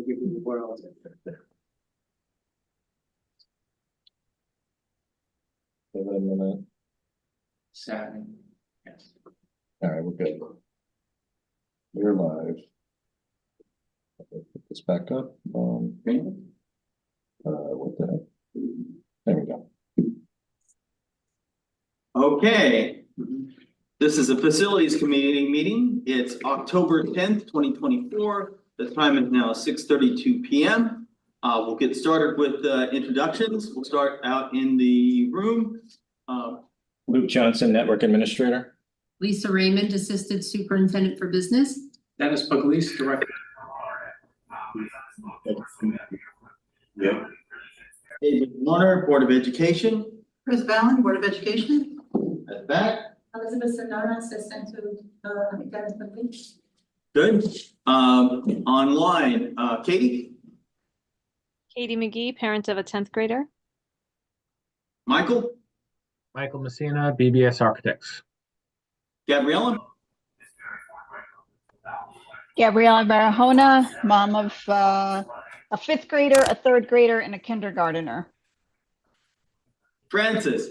give you what else. Give it a minute. Saturday. Yes. All right, we're good. We're live. Okay, put this back up. What the heck? There we go. Okay. This is a facilities committee meeting. It's October 10th, 2024. The time is now 6:32 p.m. We'll get started with introductions. We'll start out in the room. Luke Johnson, Network Administrator. Lisa Raymond, Assistant Superintendent for Business. Dennis Pugliese, Director. Yep. David Warner, Board of Education. Chris Vallon, Board of Education. At the back. Elizabeth Sedona, Assistant to Dennis Pugliese. Good. Online, Katie. Katie McGee, parent of a 10th grader. Michael. Michael Messina, BBS Architects. Gabriella. Gabriella Barahona, mom of a 5th grader, a 3rd grader, and a kindergartner. Francis.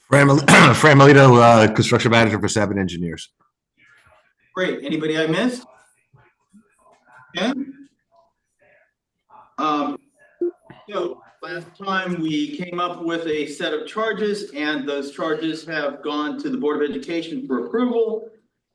Fran Melito, construction manager for 7 engineers. Great. Anybody I missed? Okay. So last time we came up with a set of charges, and those charges have gone to the Board of Education for approval.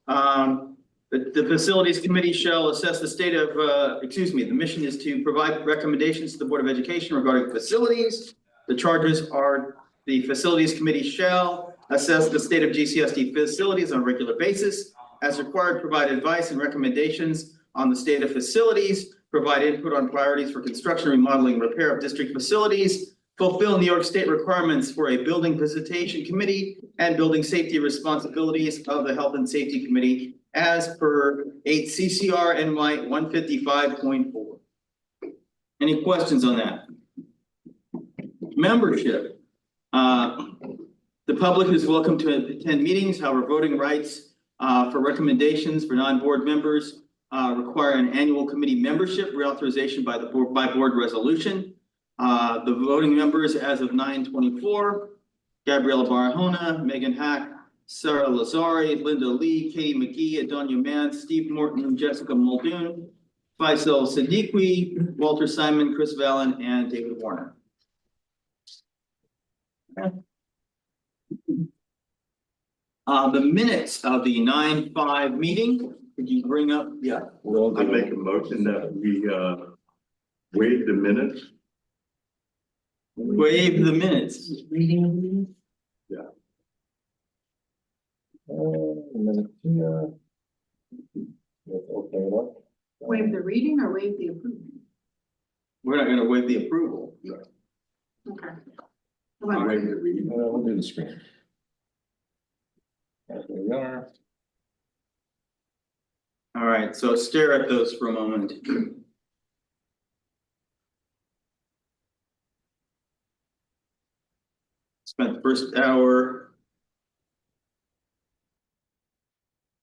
The facilities committee shall assess the state of, the mission is to provide recommendations to the Board of Education regarding facilities. The charges are the facilities committee shall assess the state of GCSD facilities on a regular basis. As required, provide advice and recommendations on the state of facilities, provide input on priorities for construction, remodeling, repair of district facilities, fulfill New York State requirements for a building visitation committee and building safety responsibilities of the Health and Safety Committee as per 8 CCR NY 155.4. Any questions on that? Membership. The public is welcome to attend meetings. However, voting rights for recommendations for non-board members require an annual committee membership reauthorization by the board resolution. The voting members as of 9/24, Gabriella Barahona, Megan Hack, Sarah Lazari, Linda Lee, Katie McGee, Adonia Mann, Steve Morton, Jessica Muldoon, Faisal Siddiqui, Walter Simon, Chris Vallon, and David Warner. The minutes of the 9/5 meeting, could you bring up? Yeah. Well, I make a motion that we waive the minutes. Waive the minutes. Reading of the minutes. a minute here. Let's open it up. Waive the reading or waive the approval? We're not gonna waive the approval. Okay. Waive the reading. We'll do the screen. There we are. All right, so stare at those for a moment. Spent the first hour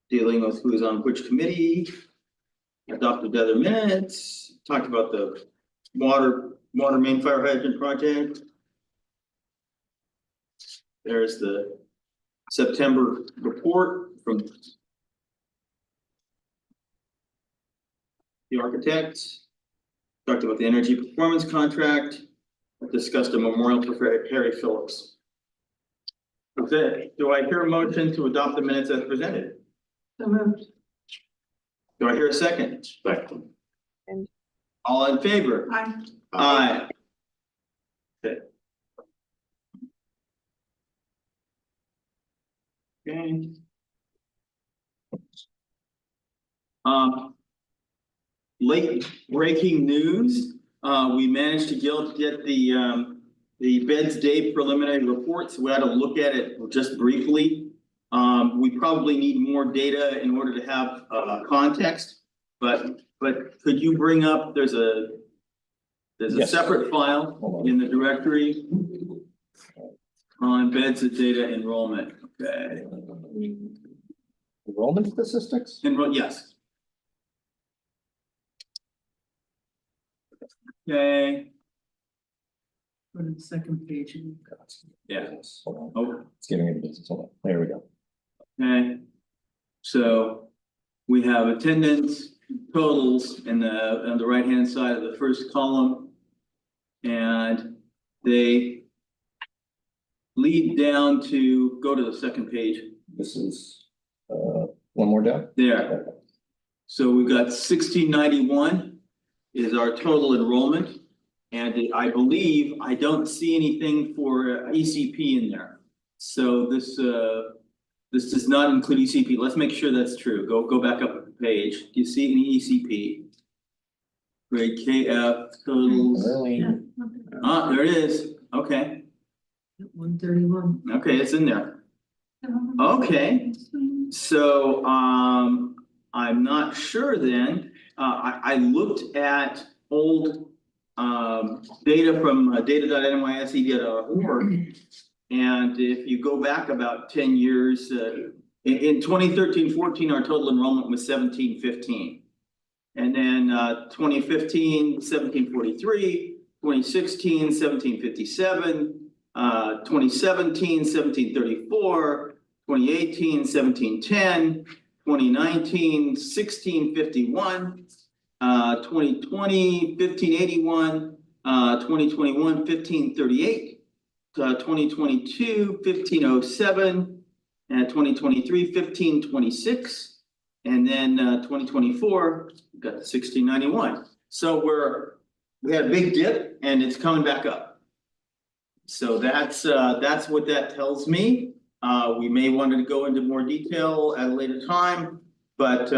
dealing with who's on which committee, adopted other minutes, talked about the water main fire hydrant project. There's the September report from the architects. Talked about the energy performance contract. Discussed a memorial for Harry Phillips. Okay, do I hear a motion to adopt the minutes as presented? So moved. Do I hear a second? Second. All in favor? Aye. Aye. Okay. Okay. Late breaking news, we managed to get the Beds Day preliminary reports. We had to look at it just briefly. We probably need more data in order to have context, but could you bring up, there's a Yes. separate file in the directory on beds of data enrollment. Okay. Enrollment statistics? Yes. Okay, Go to the second page. yeah, Hold on, oh, it's giving me the business, hold on, there we go. okay. So we have attendance totals in on the right-hand side of the first column. And they lead down to, go to the second page, This is, one more down? there. So we've got 1691 is our total enrollment. And I believe, I don't see anything for ECP in there. So this does not include ECP. Let's make sure that's true. Go back up the page. Do you see any ECP? Grade KF totals. Really? Ah, there it is. Okay, 131. okay, it's in there. Okay, so, I'm not sure then. I looked at old, data from data.nysc.org. And if you go back about 10 years, in 2013-14, our total enrollment was 1715. And then 2015, 1743, 2016, 1757, 2017, 1734, 2018, 1710, 2019, 1651, 2020, 1581, 2021, 1538. 2022, 1507, and 2023, 1526, and then 2024, we've got the 1691. So we had a big dip and it's coming back up. So that's what that tells me. We may want to go into more detail at a later time, but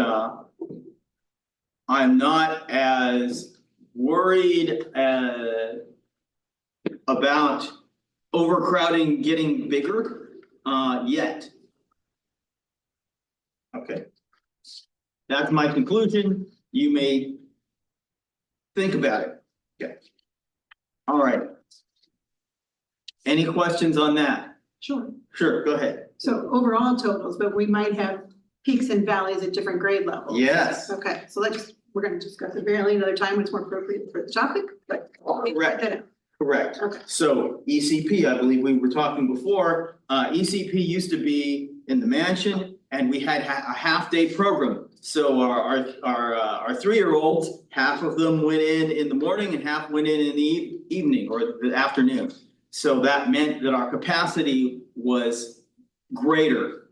I'm not as worried about overcrowding getting bigger, yet. Okay. That's my conclusion. You may think about it. Okay. All right. Any questions on that? Sure. Sure, go ahead. So overall totals, but we might have peaks and valleys at different grade levels. Yes. Okay, so we're gonna discuss it barely another time, when it's more appropriate for the topic, but. Correct. Correct. Okay. So ECP, I believe we were talking before, ECP used to be in the mansion and we had a half-day program. So our 3-year-olds, half of them went in the morning and half went in the evening or the afternoon. So that meant that our capacity was greater.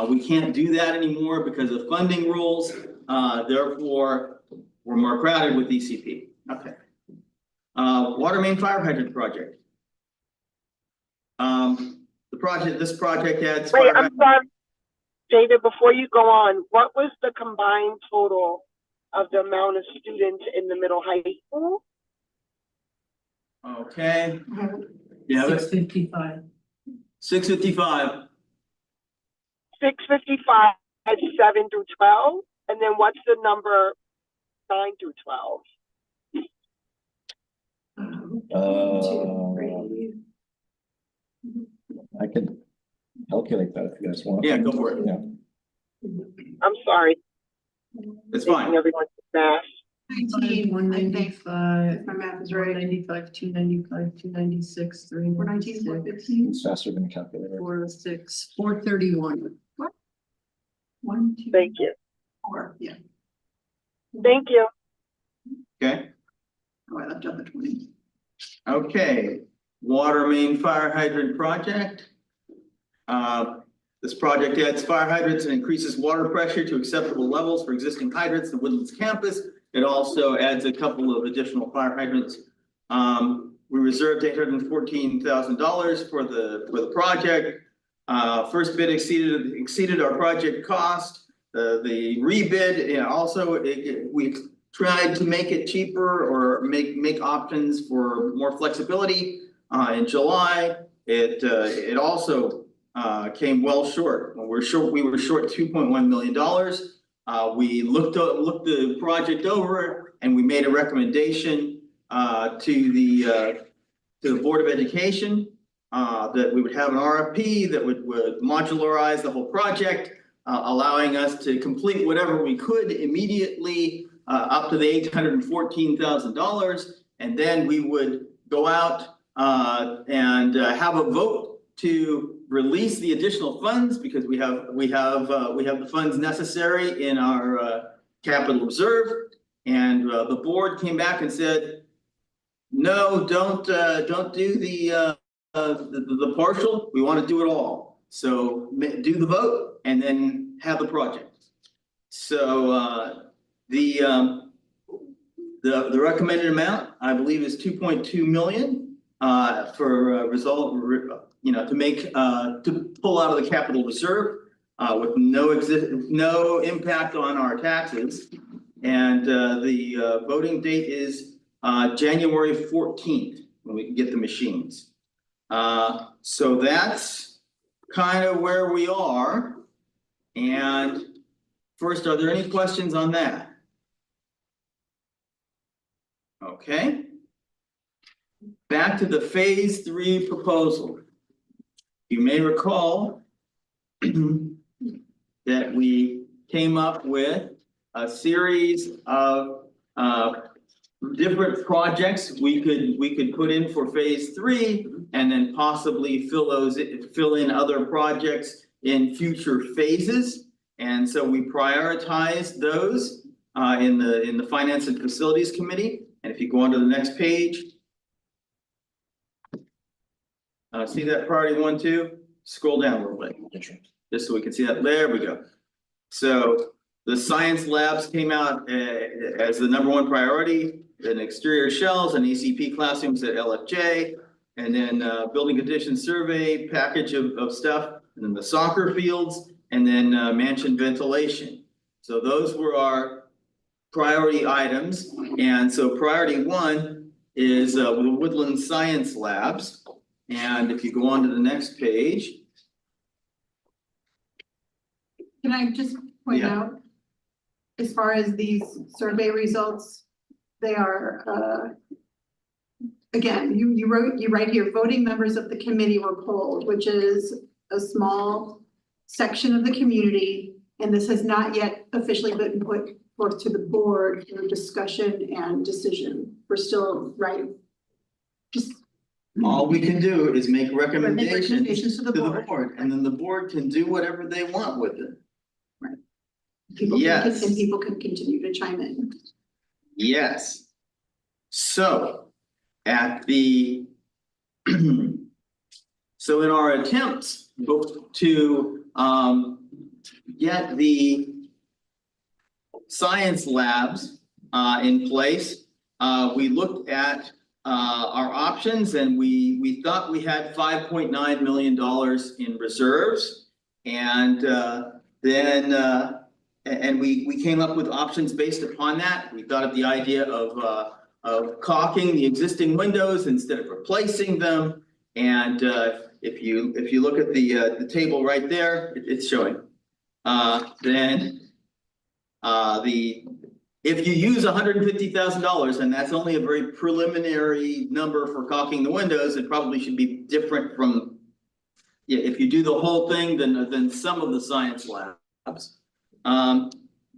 We can't do that anymore because of funding rules. Therefore, we're more crowded with ECP. Okay. Water main fire hydrant project. This project adds. Wait, I'm sorry, David, before you go on, what was the combined total of the amount of students in the middle high school? Okay. You have it? 655. 655. 655 at 7 through 12, and then what's the number 9 through 12? I can calculate that if you guys want. Yeah, go for it. Yeah. I'm sorry, It's making fine. everyone math. 19, I think, 195. if my math is right. 195, 295, 296, 419, 396, 415. It's faster than a calculator. 406, 431. 1, 2, Thank you. 4, yeah. Thank you. Okay. Oh, I left out the 20. Okay. Water main fire hydrant project. This project adds fire hydrants and increases water pressure to acceptable levels for existing hydrants in the Woodlands campus. It also adds a couple of additional fire hydrants. We reserved $814,000 for the project. First bid exceeded our project cost. The rebid, also we tried to make it cheaper or make options for more flexibility. In July, it also came well short. We were short $2.1 million. We looked the project over and we made a recommendation to the Board of Education that we would have an RFP that would modularize the whole project, allowing us to complete whatever we could immediately up to the $814,000. and then we would go out and have a vote to release the additional funds because we have the funds necessary in our capital reserve. And the board came back and said, no, don't do the partial. We want to do it all. So do the vote and then have the project. So the recommended amount, I believe, is 2.2 million for result, to make to pull out of the capital reserve with no impact on our taxes. And the voting date is January 14th when we can get the machines. So that's kind of where we are. And first, are there any questions on that? Okay. Back to the phase 3 proposal. You may recall that we came up with a series of different projects we could put in for phase 3 and then possibly fill in other projects in future phases. And so we prioritized those in the Finance and Facilities Committee. And if you go on to the next page, see that priority 1, 2, scroll down a little bit, just so we can see that. There we go. So the science labs came out as the #1 priority, then exterior shells and ECP classrooms at LFJ, and then building condition survey package of stuff, and then the soccer fields, and then mansion ventilation. So those were our priority items. And so priority 1 is the Woodland Science Labs. And if you go on to the next page. Can I just point out, as far as these survey results, they are, again, you write here, voting members of the committee were polled, which is a small section of the community. And this has not yet officially been put forth to the board for discussion and decision. We're still, right? Just All we can do is make recommendations recommendations to the board, and then the board can do whatever they want with it. people Yes. and people can continue to chime in. Yes. So at the so in our attempts to get the science labs in place, we looked at our options, and we thought we had $5.9 million in reserves, and then we came up with options based upon that. We thought of the idea of caulking the existing windows instead of replacing them. And if you look at the table right there, it's showing. If you use $150,000, and that's only a very preliminary number for caulking the windows, it probably should be different from, if you do the whole thing, then some of the science labs.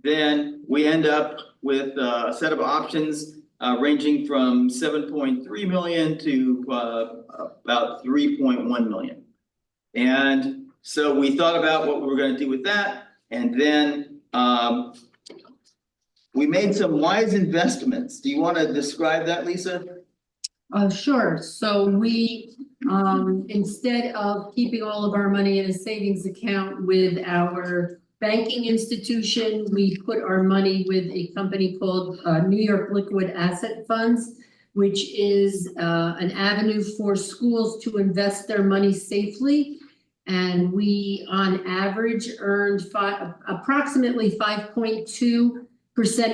Then we end up with a set of options ranging from 7.3 million to about 3.1 million. And so we thought about what we were going to do with that, and then we made some wise investments. Do you want to describe that, Lisa? Sure. So we, instead of keeping all of our money in a savings account with our banking institution, we put our money with a company called New York Liquid Asset Funds, which is an avenue for schools to invest their money safely. And we, on average, earned approximately 5.2%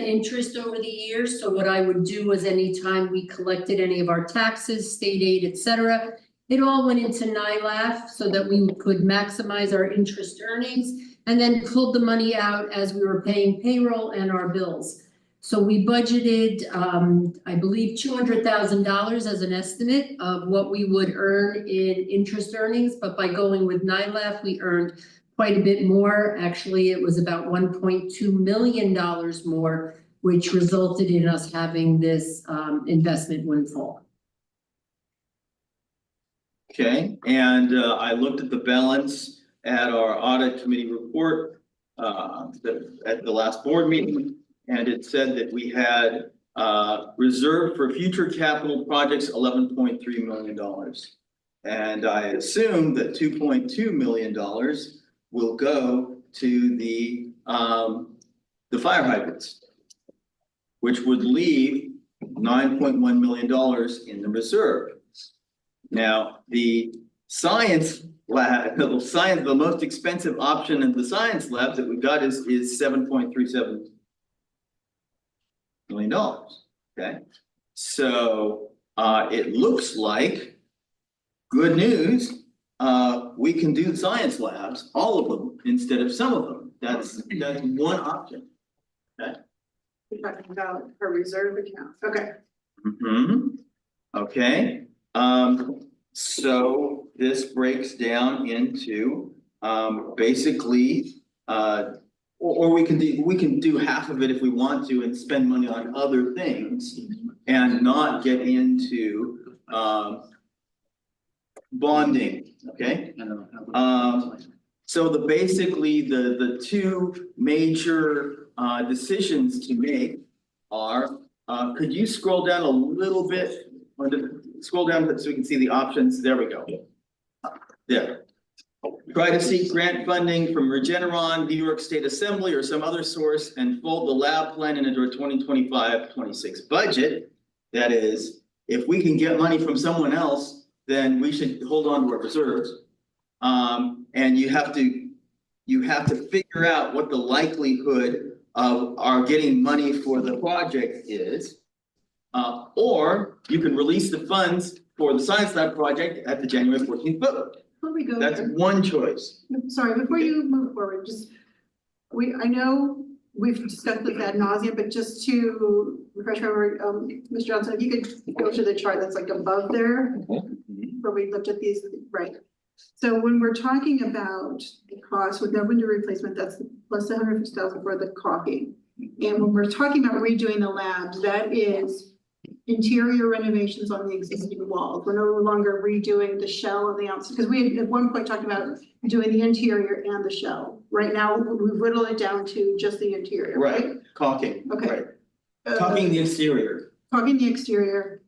interest over the years. So what I would do is anytime we collected any of our taxes, state aid, et cetera, it all went into NILAF so that we could maximize our interest earnings, and then pulled the money out as we were paying payroll and our bills. So we budgeted, I believe, $200,000 as an estimate of what we would earn in interest earnings. But by going with NILAF, we earned quite a bit more. Actually, it was about $1.2 million more which resulted in us having this investment windfall. Okay, and I looked at the balance at our audit committee report at the last board meeting, and it said that we had reserved for future capital projects $11.3 million. And I assume that $2.2 million will go to the fire hydrants, which would leave $9.1 million in the reserve. Now, the science lab, the most expensive option in the science lab that we got is $7.37 million. Okay, so it looks like good news. We can do science labs, all of them, instead of some of them. That's one option. Okay. We're talking about a reserve account, okay. Mm-hmm. Okay, so this breaks down into basically or we can do half of it if we want to and spend money on other things and not get into bonding, okay? So basically the two major decisions to make are, could you scroll down a little bit, or scroll down so we can see the options? There we go. There. Try to seek grant funding from Regeneron, New York State Assembly, or some other source and fold the lab plan into a 2025-26 budget. That is, if we can get money from someone else, then we should hold on to our reserves. And you have to figure out what the likelihood of our getting money for the project is. Or you can release the funds for the science lab project at the January 14th vote. Before we go That's there, one choice. sorry, before you move forward, I know we've discussed this ad nauseum, but just to refresh our memory, Mr. Johnson, if you could go to the chart that's like above there, where we looked at these, right? So when we're talking about the cost with no window replacement, that's plus the $150,000 for the caulking. And when we're talking about redoing the labs, that is interior renovations on the existing walls. We're no longer redoing the shell of the outside, because we at one point talked about doing the interior and the shell. Right now, we've whittled it down to just the interior, right? Caulking. Okay. Right. Caulking the exterior. Caulking the exterior,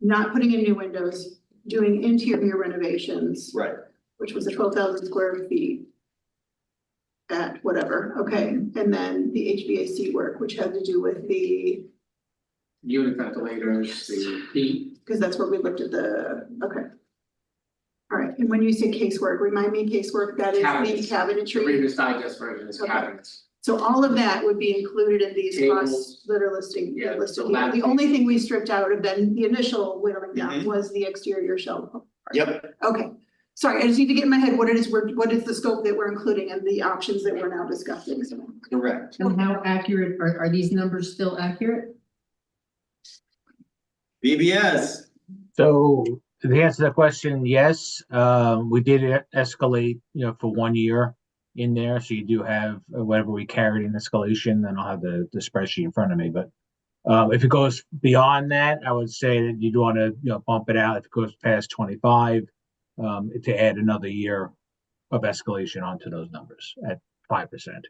not putting in new windows, doing interior renovations. Right. Which was a 12,000 square feet at whatever, okay, and then the HVAC work, which had to do with the, unit ventilators, the heat. because that's where we looked at the, okay. All right, and when you say casework, remind me, casework, that is Cabinets. the cabinetry. The Reader's Digest version is Okay. cabinets. So all of that would be included in these Tables. costs that are listed Yeah, listed so here. lab The only thing we stripped out of then the initial whittling down Mhm. was the exterior shell. Yep. Okay, sorry, I just need to get in my head what is the scope that we're including and the options that we're now discussing. So, Correct. And how accurate, are these numbers still accurate? BBS. So to answer that question, yes, we did escalate, for 1 year in there. So you do have whatever we carried in escalation, and I'll have the spreadsheet in front of me. But if it goes beyond that, I would say that you'd want to, bump it out. If it goes past 25, to add another year of escalation onto those numbers at 5%.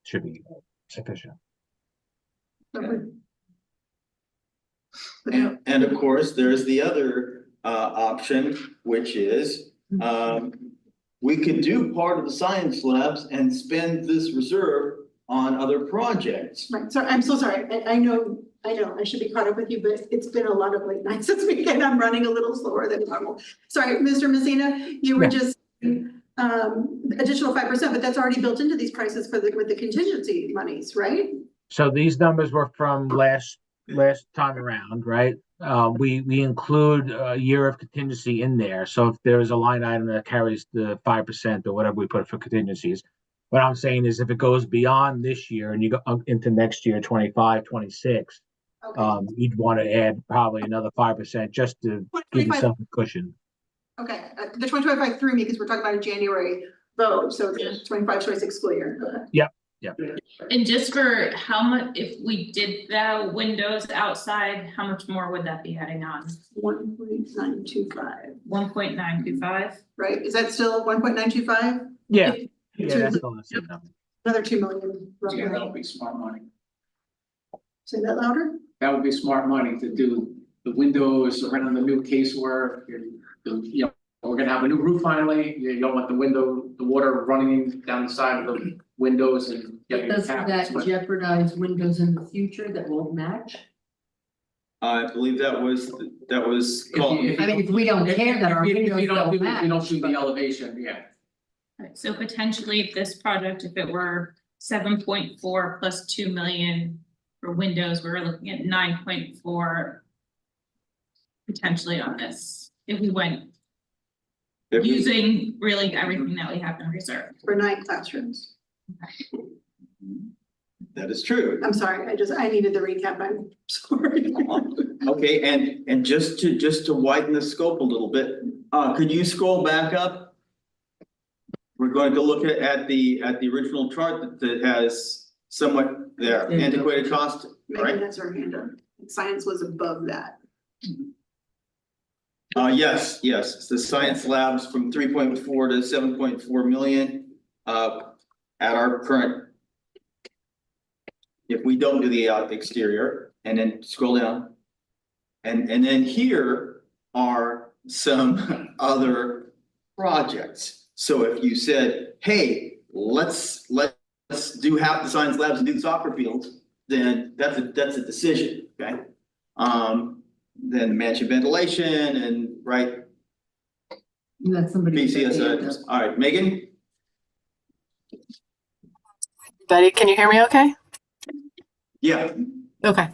Should be sufficient. And of course, there's the other option, which is we could do part of the science labs and spend this reserve on other projects. right, sorry, I'm so sorry, I know, I should be caught up with you, but it's been a lot of late nights this weekend, I'm running a little slower than normal. Sorry, Mr. Messina, you were just additional 5%, but that's already built into these prices with the contingency monies, right? So these numbers were from last time around, right? We include a year of contingency in there. So if there is a line item that carries the 5% or whatever we put for contingencies, what I'm saying is if it goes beyond this year and you go into next year, 25, 26, Okay, you'd want to add probably another 5% just to give yourself a cushion. okay, the 2025 threw me because we're talking about a January vote, so the 25, 26 school year. Okay. Yep. And just for how much, if we did that windows outside, how much more would that be adding on? 1.925, 1.925? right? Is that still 1.925? Yeah, that's still the same number. Another 2 million roughly. Yeah, that would be smart money. Say that louder? That would be smart money to do the windows around the new casework and you know, we're gonna have a new roof finally. You don't want the water running down the side of the windows and getting. Doesn't that jeopardize windows in the future that won't match? I believe that was called. I mean, if we don't care that our windows If you don't don't do, if match. you don't do the elevation, yeah. Right, so potentially if this project, if it were 7.4 plus 2 million for windows, we're looking at 9.4 potentially on this, if we went using really everything that we have in reserve. For 9 classrooms. That is true. I'm sorry, I needed the recap, I'm sorry. Okay, and just to widen the scope a little bit, could you scroll back up? We're going to look at the original chart that has somewhat the antiquated cost, Megan right? has her hand up. Science was above that. Yes, the science labs from 3.4 to 7.4 million, at our current. If we don't do the exterior, and then scroll down. And then here are some other projects. So if you said, hey, let's do half the science labs and do the soccer fields, then that's a decision, okay? Then mansion ventilation and right. That's somebody. BCS, all right, Megan? Betty, can you hear me okay? Yeah. Okay.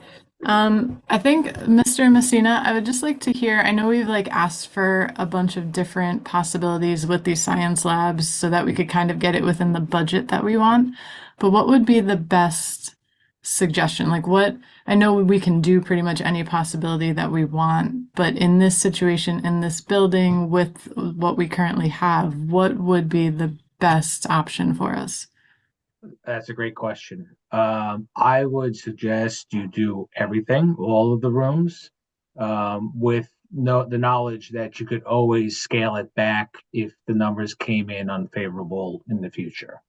I think Mr. Messina, I would just like to hear, I know we've like asked for a bunch of different possibilities with these science labs so that we could kind of get it within the budget that we want, but what would be the best suggestion? Like what, I know we can do pretty much any possibility that we want, but in this situation, in this building with what we currently have, what would be the best option for us? That's a great question. I would suggest you do everything, all of the rooms, with the knowledge that you could always scale it back if the numbers came in unfavorable in the future.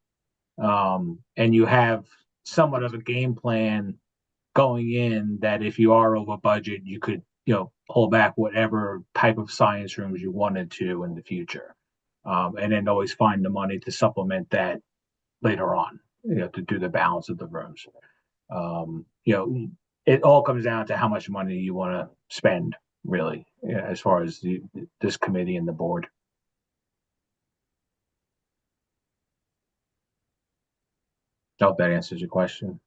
And you have somewhat of a game plan going in that if you are over budget, you could, pull back whatever type of science rooms you wanted to in the future. And then always find the money to supplement that later on, to do the balance of the rooms. It all comes down to how much money you want to spend, really, as far as this committee and the board. I hope that answers your question.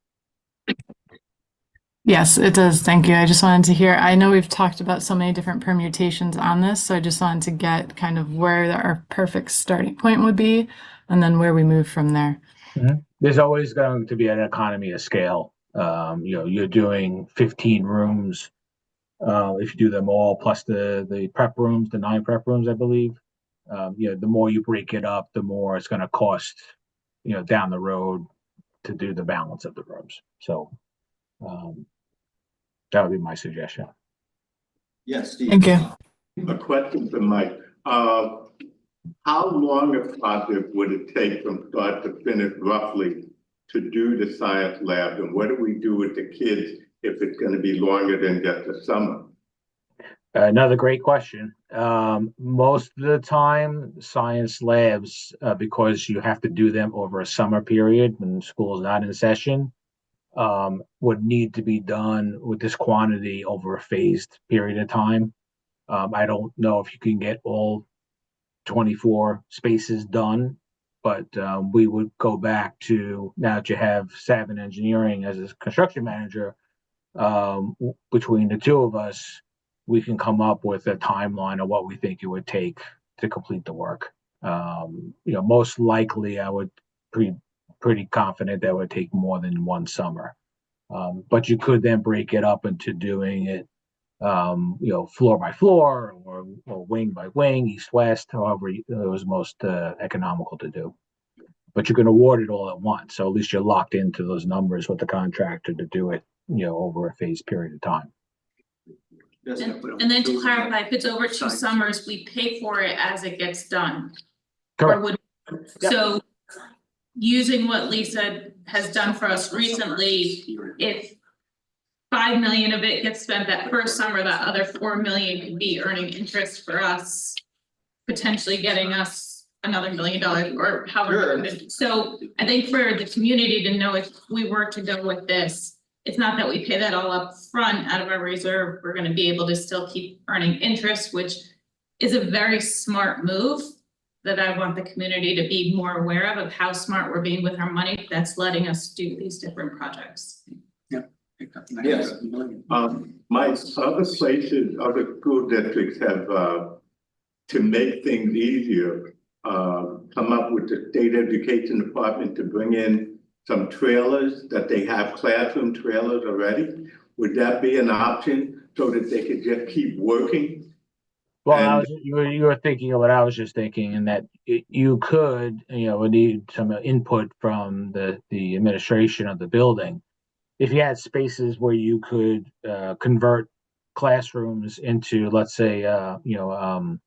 Yes, it does. Thank you. I just wanted to hear, I know we've talked about so many different permutations on this, so I just wanted to get kind of where our perfect starting point would be and then where we move from there. Mm-hmm. There's always going to be an economy of scale. You're doing 15 rooms. If you do them all, plus the prep rooms, the 9 prep rooms, I believe. The more you break it up, the more it's going to cost, down the road to do the balance of the rooms. So that would be my suggestion. Yes, Steve. Thank you. A question for Mike. How long a project would it take from start to finish roughly to do the science lab? And what do we do with the kids if it's going to be longer than just a summer? Another great question. Most of the time, science labs, because you have to do them over a summer period when school is not in session, would need to be done with this quantity over a phased period of time. I don't know if you can get all 24 spaces done, but we would go back to, now that you have Savin Engineering as a construction manager, between the two of us, we can come up with a timeline of what we think it would take to complete the work. Most likely I would pretty confident that would take more than one summer. But you could then break it up into doing it floor by floor or wing by wing, east west, however it was most economical to do. but you can award it all at once. So at least you're locked into those numbers with the contractor to do it, over a phased period of time. And then to clarify, if it's over 2 summers, we pay for it as it gets done. Correct. Or would, so using what Lisa has done for us recently, if 5 million of it gets spent that first summer, that other 4 million could be earning interest for us, potentially getting us another $1 million or however. Sure. So I think for the community to know if we were to go with this, it's not that we pay that all up front out of our reserve, we're gonna be able to still keep earning interest, which is a very smart move that I want the community to be more aware of how smart we're being with our money that's letting us do these different projects. Yes. My other places, other school districts have, to make things easier, come up with the state education department to bring in some trailers, that they have classroom trailers already. Would that be an option so that they could just keep working? Well, you were thinking of what I was just thinking, and that you could, need some input from the administration of the building. If you had spaces where you could convert classrooms into, let's say, an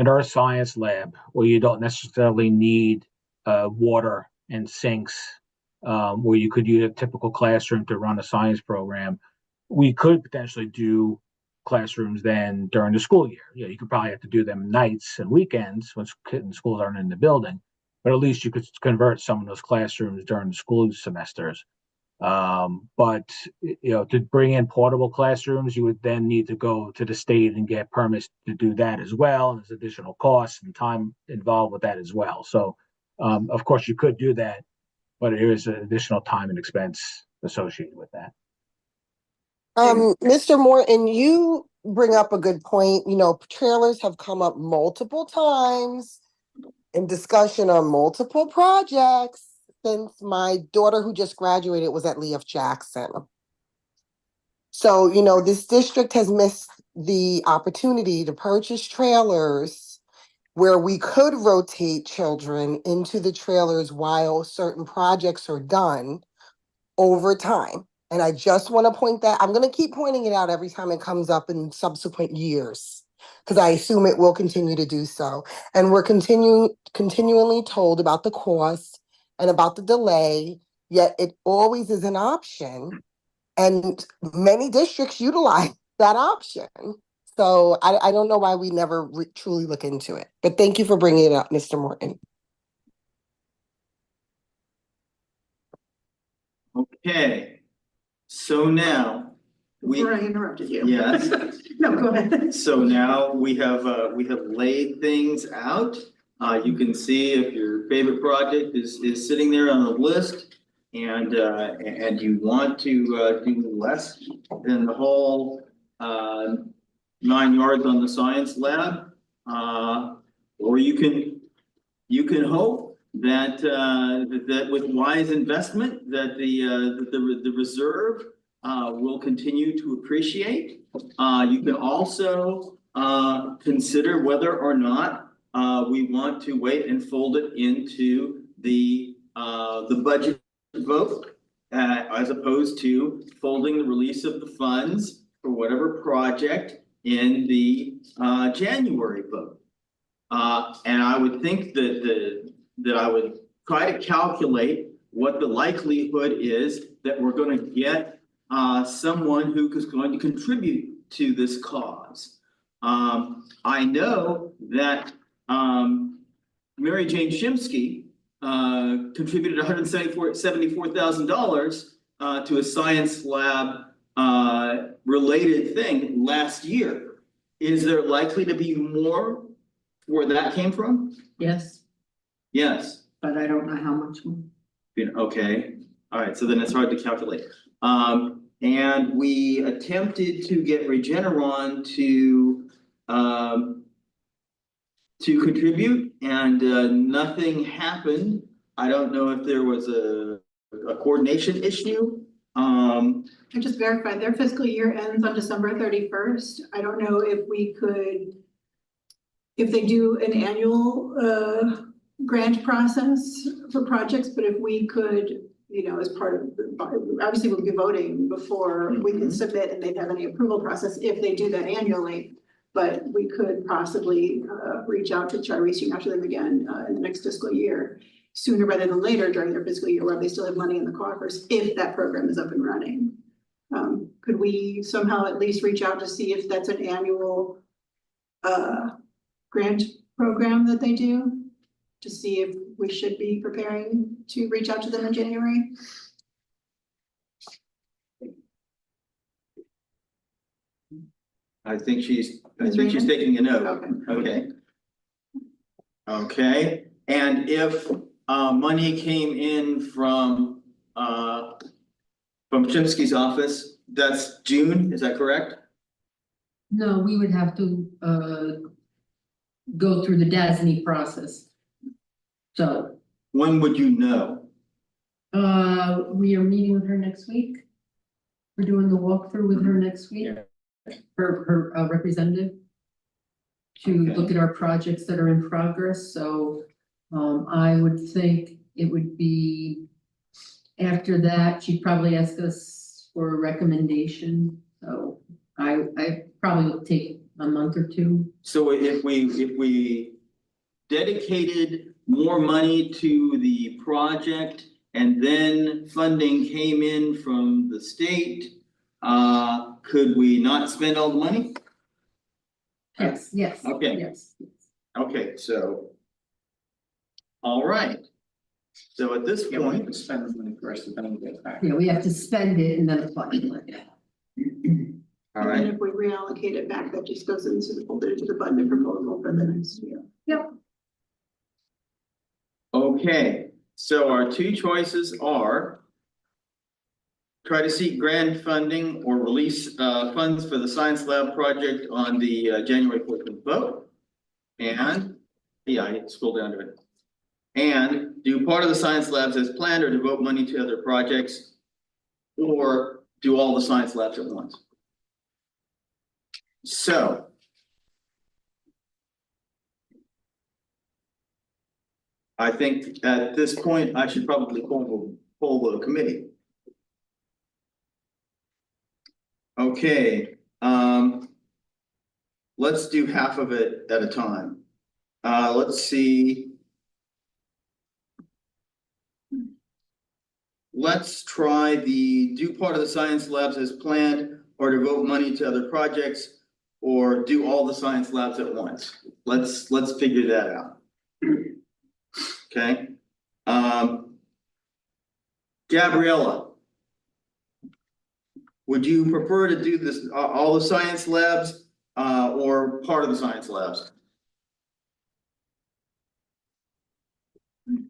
earth science lab, where you don't necessarily need water and sinks, where you could use a typical classroom to run a science program, we could potentially do classrooms then during the school year. You could probably have to do them nights and weekends when kids and schools aren't in the building, but at least you could convert some of those classrooms during the school semesters. But to bring in portable classrooms, you would then need to go to the state and get permits to do that as well. And there's additional costs and time involved with that as well. So, of course, you could do that, but there is an additional time and expense associated with that. Mr. Morton, you bring up a good point. Trailers have come up multiple times in discussion on multiple projects since my daughter, who just graduated, was at Lee F. Jackson. So, this district has missed the opportunity to purchase trailers where we could rotate children into the trailers while certain projects are done over time. And I just want to point that, I'm going to keep pointing it out every time it comes up in subsequent years, because I assume it will continue to do so. And we're continually told about the cost and about the delay, yet it always is an option. And many districts utilize that option. So I don't know why we never truly look into it. But thank you for bringing it up, Mr. Morton. Okay. So now Before I interrupted you. Yes. No, go ahead. So now we have laid things out. You can see if your favorite project is sitting there on the list, and you want to do less than the whole 9 yards on the science lab, or you can hope that that with wise investment that the reserve will continue to appreciate. You can also consider whether or not we want to wait and fold it into the budget vote, as opposed to folding the release of the funds for whatever project in the January vote. And I would think that I would try to calculate what the likelihood is that we're going to get someone who is going to contribute to this cause. I know that Mary Jane Shimsky contributed $174,000 to a science lab related thing last year. Is there likely to be more where that came from? Yes, Yes. but I don't know how much more. Okay, all right, so then it's hard to calculate. And we attempted to get Regeneron to contribute, and nothing happened. I don't know if there was a coordination issue. I just verified their fiscal year ends on December 31st. I don't know if we could, if they do an annual grant process for projects, but if we could, as part of, obviously we'll be voting before we can submit and they'd have any approval process if they do that annually. But we could possibly reach out to try reaching out to them again in the next fiscal year, sooner rather than later during their fiscal year where they still have money in the coffers if that program is up and running. Could we somehow at least reach out to see if that's an annual grant program that they do? To see if we should be preparing to reach out to them in January? I think she's taking a note. Okay. Okay, and if money came in from Chimsky's office, that's June, is that correct? No, we would have to go through the DASNY process. So when would you know? we are meeting with her next week. We're doing the walkthrough with her next week. Her representative to look at our projects that are in progress. So I would think it would be after that, she'd probably ask us for a recommendation. So I probably would take a month or two. So if we dedicated more money to the project and then funding came in from the state, could we not spend all the money? Yes, yes. Okay. Yes. Okay, so. All right. So at this Yeah, we point. have to spend the money first and then we get it back. Yeah, we have to spend it and then apply it. All And right, if we reallocate it back, that just goes into the budget proposal for the next year. Yep. okay, so our two choices are. Try to seek grant funding or release funds for the science lab project on the January 14th vote. And, yeah, I scroll down to it. And do part of the science labs as planned or devote money to other projects. Or do all the science labs at once. So. I think at this point, I should probably poll the committee. Okay, let's do half of it at a time. Let's see. Let's try the do part of the science labs as planned or devote money to other projects or do all the science labs at once. Let's figure that out. Okay. Gabriella. Would you prefer to do this, all the science labs, or part of the science labs?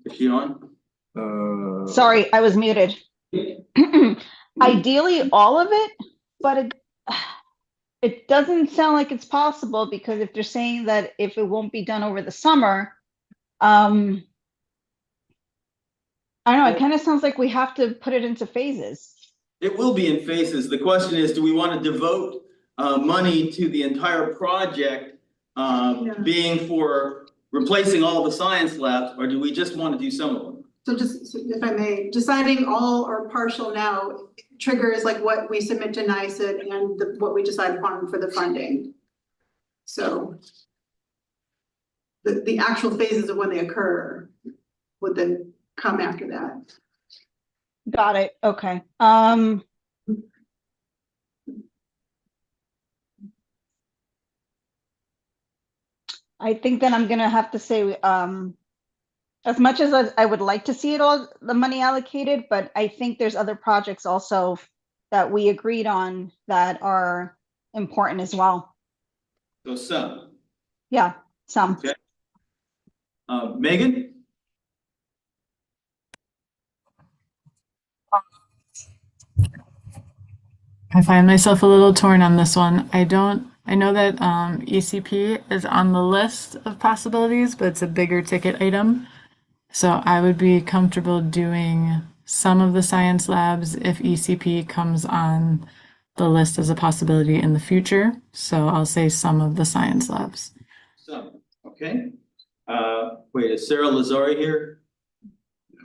Is she on? Sorry, I was muted. Ideally, all of it, but it doesn't sound like it's possible because if they're saying that if it won't be done over the summer, I don't know, it kind of sounds like we have to put it into phases. It will be in phases. The question is, do we want to devote money to the entire project being for replacing all the science labs, or do we just want to do some of them? So just, if I may, deciding all or partial now triggers like what we submit to NICET and what we decide upon for the funding. So the actual phases of when they occur would then come after that. Got it. Okay. I think then I'm gonna have to say, as much as I would like to see it all, the money allocated, but I think there's other projects also that we agreed on that are important as well. So some. Yeah, some. Okay. Megan? I find myself a little torn on this one. I know that ECP is on the list of possibilities, but it's a bigger ticket item. So I would be comfortable doing some of the science labs if ECP comes on the list as a possibility in the future. So I'll say some of the science labs. Some, okay. Wait, is Sarah Lazari here?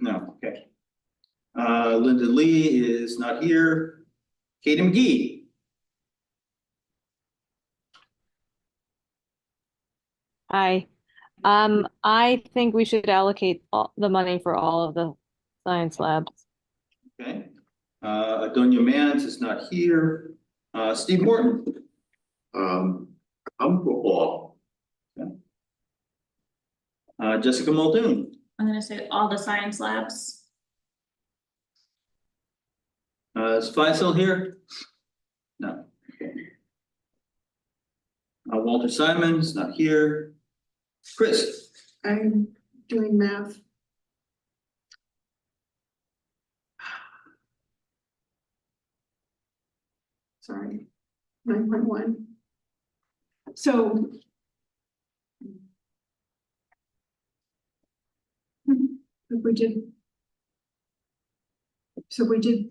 No, okay. Linda Lee is not here. Katie McGee. Hi. I think we should allocate the money for all of the science labs. Okay. Adonia Mans is not here. Steve Morton. I'm for all. Jessica Muldoon. I'm gonna say all the science labs. Is Faisal here? No. Okay. Walter Simon's not here. Chris. I'm doing math. Sorry, 9.1. So. If we did. So we did.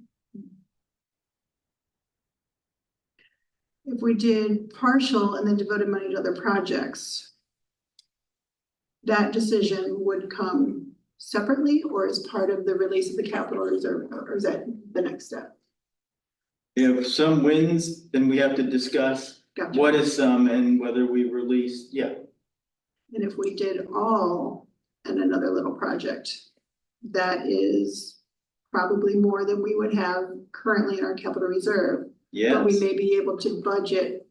If we did partial and then devoted money to other projects. That decision would come separately or as part of the release of the capital reserve, or is that the next step? If some wins, then we have to discuss Gotcha. what is some and whether we release, yeah. And if we did all and another little project, that is probably more than we would have currently in our capital reserve. Yes. But we may be able to budget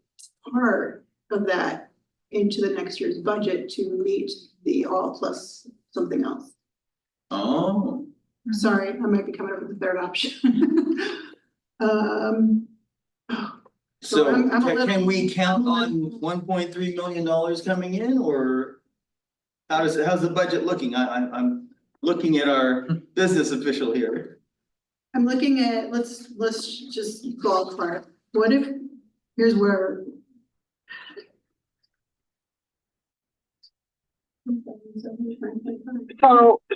part of that into the next year's budget to meet the all plus something else. Oh. Sorry, I might be coming up with the third option. So I'm a little- can we count on $1.3 million coming in, or how's the budget looking? I'm looking at our business official here. I'm looking at, let's just ballpark. What if, here's where.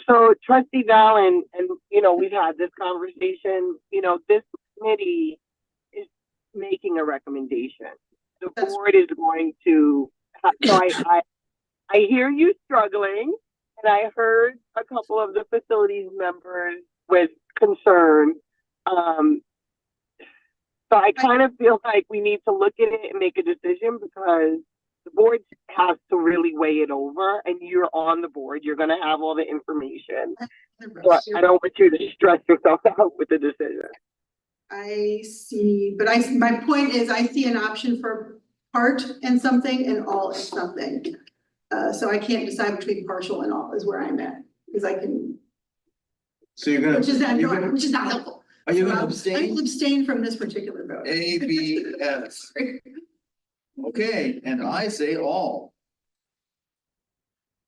So trustee Val and, you know, we've had this conversation, you know, this committee is making a recommendation. The board is going to, so I hear you struggling, and I heard a couple of the facilities members with concern. So I kind of feel like we need to look at it and make a decision, because the board has to really weigh it over, and you're on the board. You're going to have all the information. But I don't want you to stress yourself out with the decision. I see, but my point is I see an option for part and something and all and something. So I can't decide between partial and all is where I'm at, because I can. So you're gonna. Which is not helpful. Are you So gonna I abstain? will abstain from this particular vote. A, B, S. Okay, and I say all.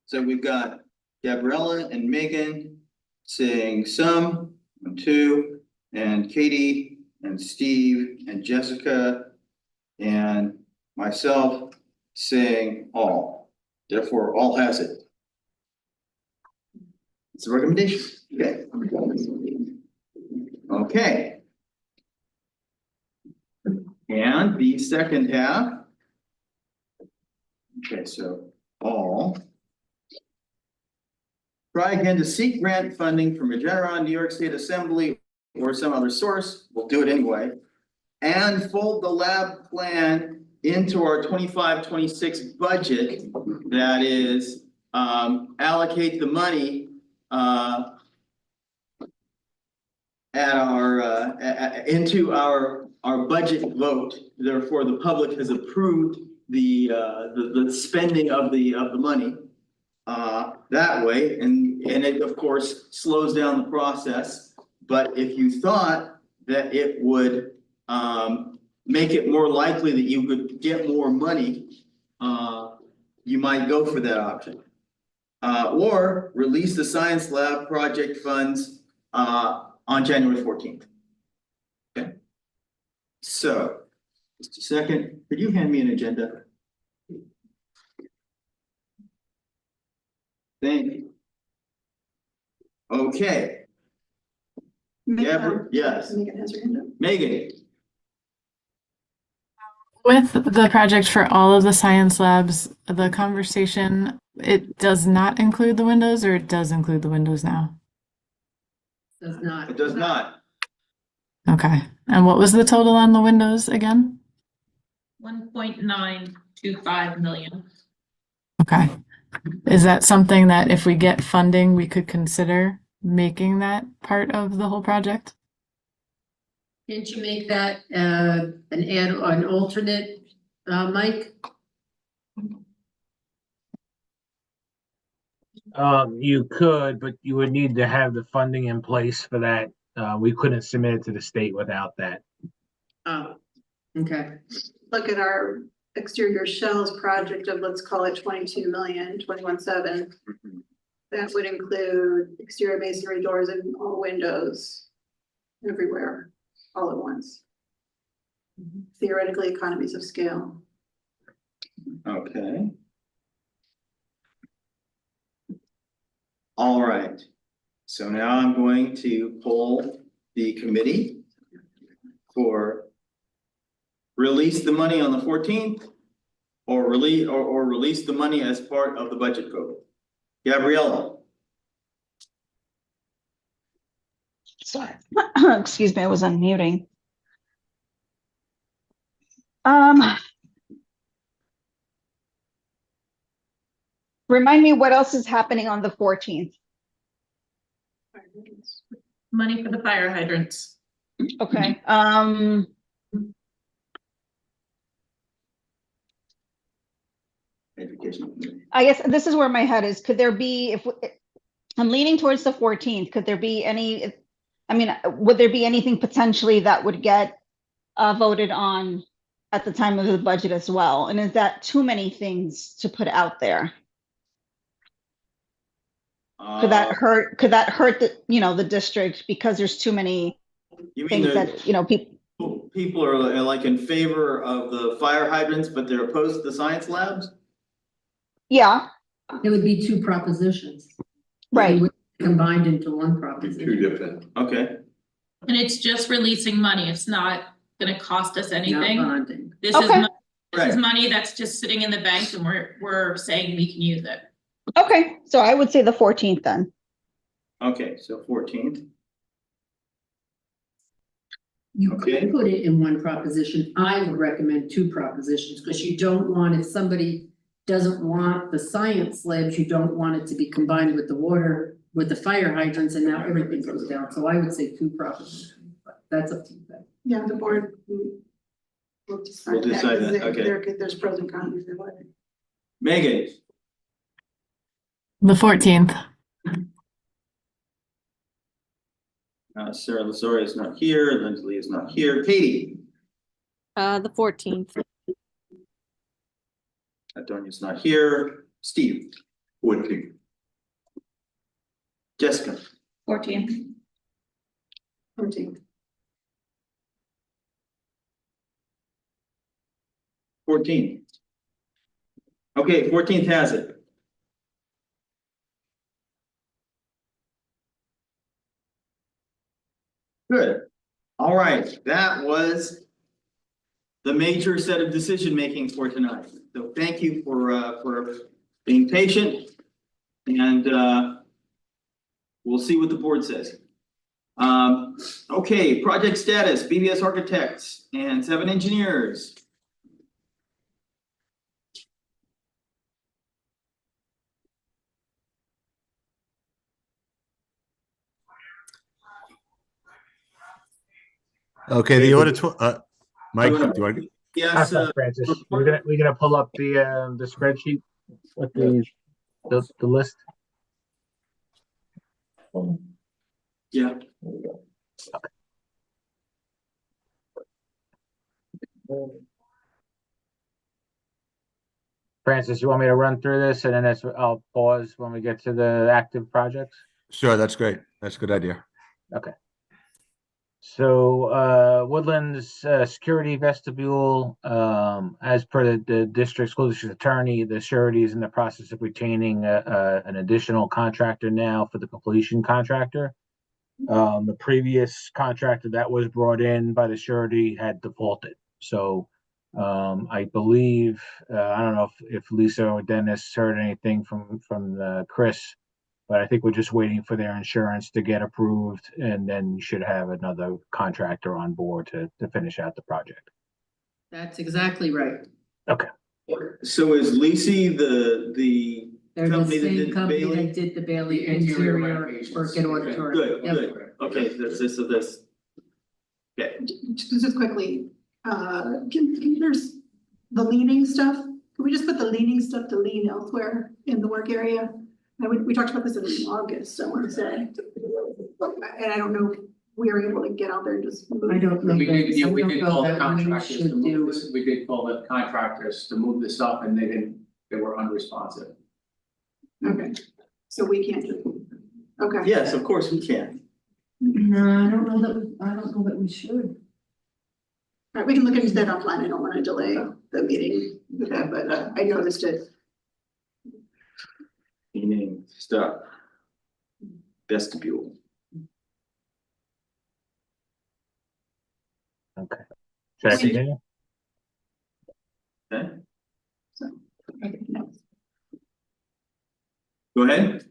So we've got Gabriella and Megan saying some, 1, 2, and Katie and Steve and Jessica and myself saying all. Therefore, all has it. It's a recommendation. Okay. Okay. And the second half. Okay, so all. Try again to seek grant funding from Regeneron, New York State Assembly, or some other source. We'll do it anyway. And fold the lab plan into our 25-26 budget. That is, allocate the money at our into our budget vote. Therefore, the public has approved the spending of the money that way, and it of course slows down the process. But if you thought that it would make it more likely that you could get more money, you might go for that option. Or release the science lab project funds on January 14th. Okay. So, just a second, could you hand me an agenda? Thank you. Okay. Yes. Megan has her hand up. Megan. With the project for all of the science labs, the conversation, it does not include the windows, or it does include the windows now? Does not. It does not. Okay. And what was the total on the windows again? 1.925 million. Okay. Is that something that if we get funding, we could consider making that part of the whole project? Can't you make that an alternate, Mike? You could, but you would need to have the funding in place for that. We couldn't submit it to the state without that. Oh, okay. Look at our exterior shells project of, let's call it 22 million, 21.7. That would include exterior masonry doors and all windows everywhere, all at once. Theoretically, economies of scale. Okay. All right. So now I'm going to poll the committee for release the money on the 14th or release the money as part of the budget vote. Gabriella, Sorry. Excuse me, I was unmuting. Remind me what else is happening on the 14th. Money for the fire hydrants. Okay. education. I guess this is where my head is. Could there be, if I'm leaning towards the 14th, could there be any, I mean, would there be anything potentially that would get voted on at the time of the budget as well? And is that too many things to put out there? Could that hurt the, the district because there's too many things that, People are like in favor of the fire hydrants, but they're opposed to the science labs? Yeah. It would be two propositions. Right. Combined into one proposition. Two different. Okay. And it's just releasing money. It's not gonna cost us anything. Not bonding. This Okay. is money that's just sitting in the bank and we're saying we can use it. Okay, so I would say the 14th then. Okay, so 14th. You Okay. could put it in one proposition. I would recommend two propositions, because you don't want, if somebody doesn't want the science labs, you don't want it to be combined with the water, with the fire hydrants, and now everything goes down. So I would say two propositions, but that's up to you guys. Yeah, the board. We'll decide that, decide 'cause that, okay. There's pros and cons either way. Megan, The 14th. Sarah Lasoria is not here, Lindsley is not here. Katie, The 14th. Adonia's not here. Steve, 14. Jessica, 14th. 14th. 14th. Okay, 14th has it. Good. All right, that was the major set of decision making for tonight. So thank you for being patient, and we'll see what the board says. Okay, project status, BBS Architects and 7 engineers. Okay, the audit, Mike, do you want? Yes, Francis, we're gonna pull up the spreadsheet with the list. yeah. Francis, you want me to run through this and then I'll pause when we get to the active projects? Sure, that's great. That's a good idea. Okay. So Woodlands security vestibule, as per the district school district attorney, the surety is in the process of retaining an additional contractor now for the completion contractor. The previous contractor that was brought in by the surety had defaulted. So I believe, I don't know if Lisa or Dennis heard anything from Chris, but I think we're just waiting for their insurance to get approved, and then you should have another contractor on board to finish out the project. That's exactly right. Okay. So is Lisi the They're the company that same did company Bailey? that did the Bailey The interior interior renovations. work and auditorium. Good, Yep. good. Okay, this. Okay. Just quickly, there's the leaning stuff. Can we just put the leaning stuff to lean elsewhere in the work area? And we talked about this in August, I want to say. And I don't know if we were able to get out there and just move. I don't know. We did, yeah, we I don't did know call the that we contractors to should move do this, we did call the contractors to move this up and they were unresponsive. Okay, so we can't just, okay. Yes, of course we can. No, I don't know that we should. All right, we can look into that offline. I don't want to delay the meeting with that, but I noticed it. Meaning stuff. Vestibule. Okay. Should I continue? Okay, So, okay, no. go ahead.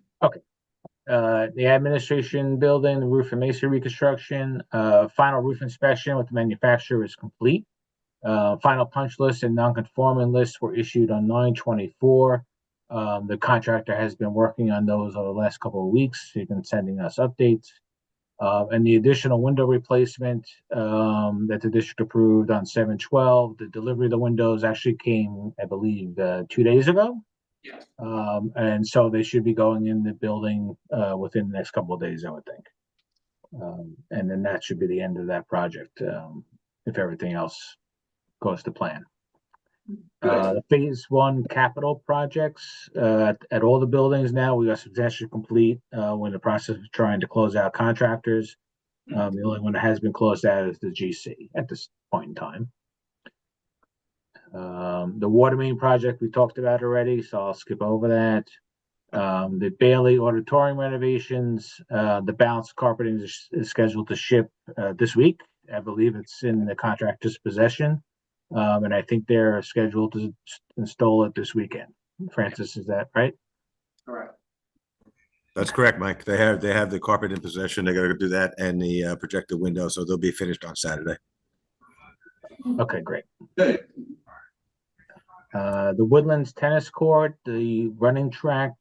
The administration building, the roof and masonry reconstruction, final roof inspection with the manufacturer is complete. Final punch list and non-conforming lists were issued on 9/24. The contractor has been working on those over the last couple of weeks. He's been sending us updates. And the additional window replacement that the district approved on 7/12, the delivery of the windows actually came, I believe, 2 days ago. Yeah. And so they should be going in the building within the next couple of days, I would think. And then that should be the end of that project if everything else goes to plan. The phase one capital projects at all the buildings now, we are substantially complete. We're in the process of trying to close out contractors. The only one that has been closed out is the GC at this point in time. The water main project we talked about already, so I'll skip over that. The Bailey auditorium renovations, the bounce carpeting is scheduled to ship this week. I believe it's in the contractor's possession. And I think they're scheduled to install it this weekend. Francis, is that right? Correct. That's correct, Mike. They have the carpet in possession. They gotta do that and the projected window, so they'll be finished on Saturday. Okay, great. Good. The Woodlands tennis court, the running track,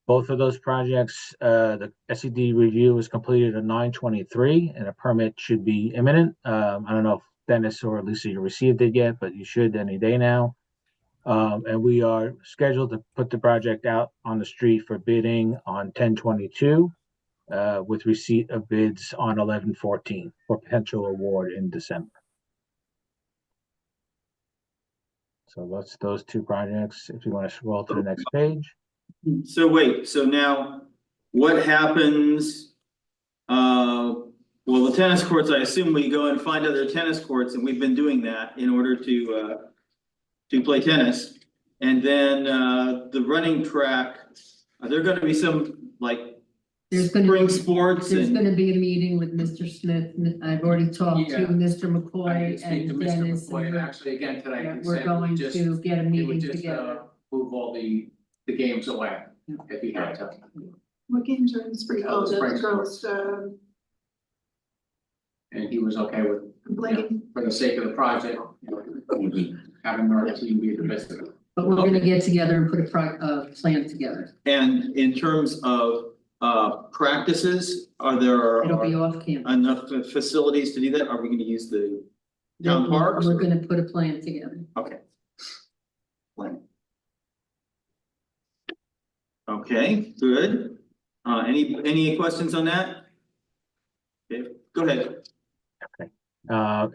both of those projects, the SED review was completed on 9/23, and a permit should be imminent. I don't know if Dennis or Lisa, you received it yet, but you should any day now. And we are scheduled to put the project out on the street for bidding on 10/22, with receipt of bids on 11/14 for potential award in December. So that's those two projects. If you want to scroll to the next page. So wait, so now what happens? Well, the tennis courts, I assume we go and find other tennis courts, and we've been doing that in order to play tennis. And then the running track, are there gonna be some like spring sports? There's and gonna be a meeting with Mr. Smith. I've already talked to Yeah. Mr. I did McCoy speak to and Mr. Dennis. McCoy, And and actually, again, tonight, yeah, he we're said going just- to get a he would meeting just, together. move all the games away if he had to. What games are in spring? Oh, Oh, the the spring girls, And he was okay with, playing. for the sake of the project, having our team be the best of it. But we're gonna get together and put a plan together. And in terms of practices, are there It'll be off campus. enough facilities to do that? Are we gonna use the town parks? We're or- gonna put a plan together. Okay. Plan. Okay, good. Any questions on that? Okay, go ahead.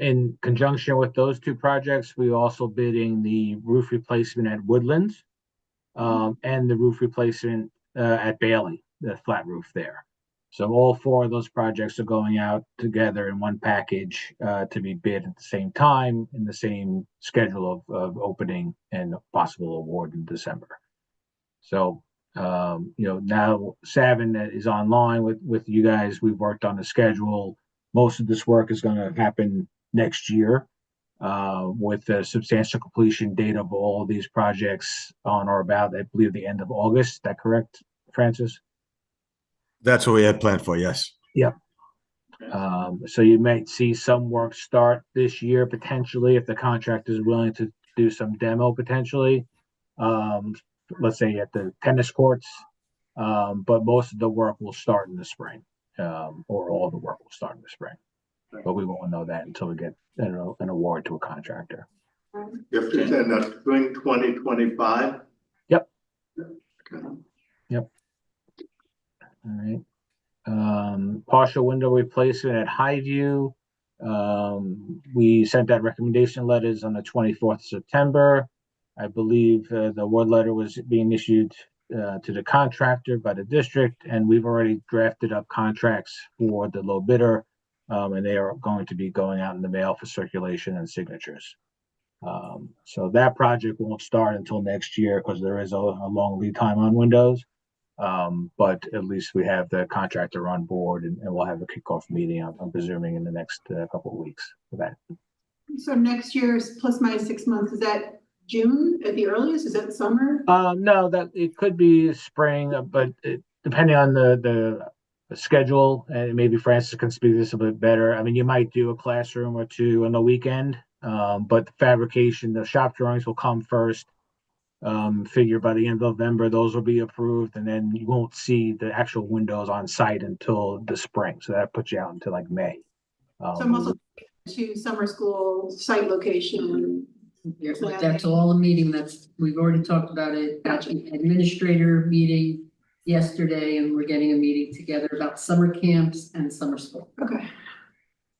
In conjunction with those two projects, we also bidding the roof replacement at Woodlands, and the roof replacement at Bailey, the flat roof there. So all four of those projects are going out together in one package to be bid at the same time in the same schedule of opening and possible award in December. So now Savin is online with you guys. We've worked on the schedule. Most of this work is going to happen next year. with the substantial completion date of all these projects on or about, I believe, the end of August. Is that correct, Francis? That's what we had planned for, yes. Yep. So you might see some work start this year potentially if the contractor is willing to do some demo potentially. Let's say at the tennis courts. But most of the work will start in the spring, or all the work will start in the spring. But we won't know that until we get an award to a contractor. If it's in the spring 2025? Yep. Okay. Yep. All right. Partial window replacement at Highview. We sent out recommendation letters on the 24th of September. I believe the award letter was being issued to the contractor by the district, and we've already drafted up contracts for the low bidder, and they are going to be going out in the mail for circulation and signatures. So that project won't start until next year because there is a long lead time on windows. But at least we have the contractor on board, and we'll have a kickoff meeting, I'm presuming, in the next couple of weeks for that. So next year's plus minus 6 months, is that June at the earliest? Is that summer? No, that it could be spring, but depending on the schedule, and maybe Francis can speak to this a bit better. I mean, you might do a classroom or two on the weekend, but the fabrication, the shop drawings will come first. Figure by the end of November, those will be approved, and then you won't see the actual windows on site until the spring. So that puts you out until like May. So I'm also to summer school site location. Yeah, that's all a meeting we've already talked about it, Gotcha. Administrator meeting yesterday, and we're getting a meeting together about summer camps and summer school. Okay.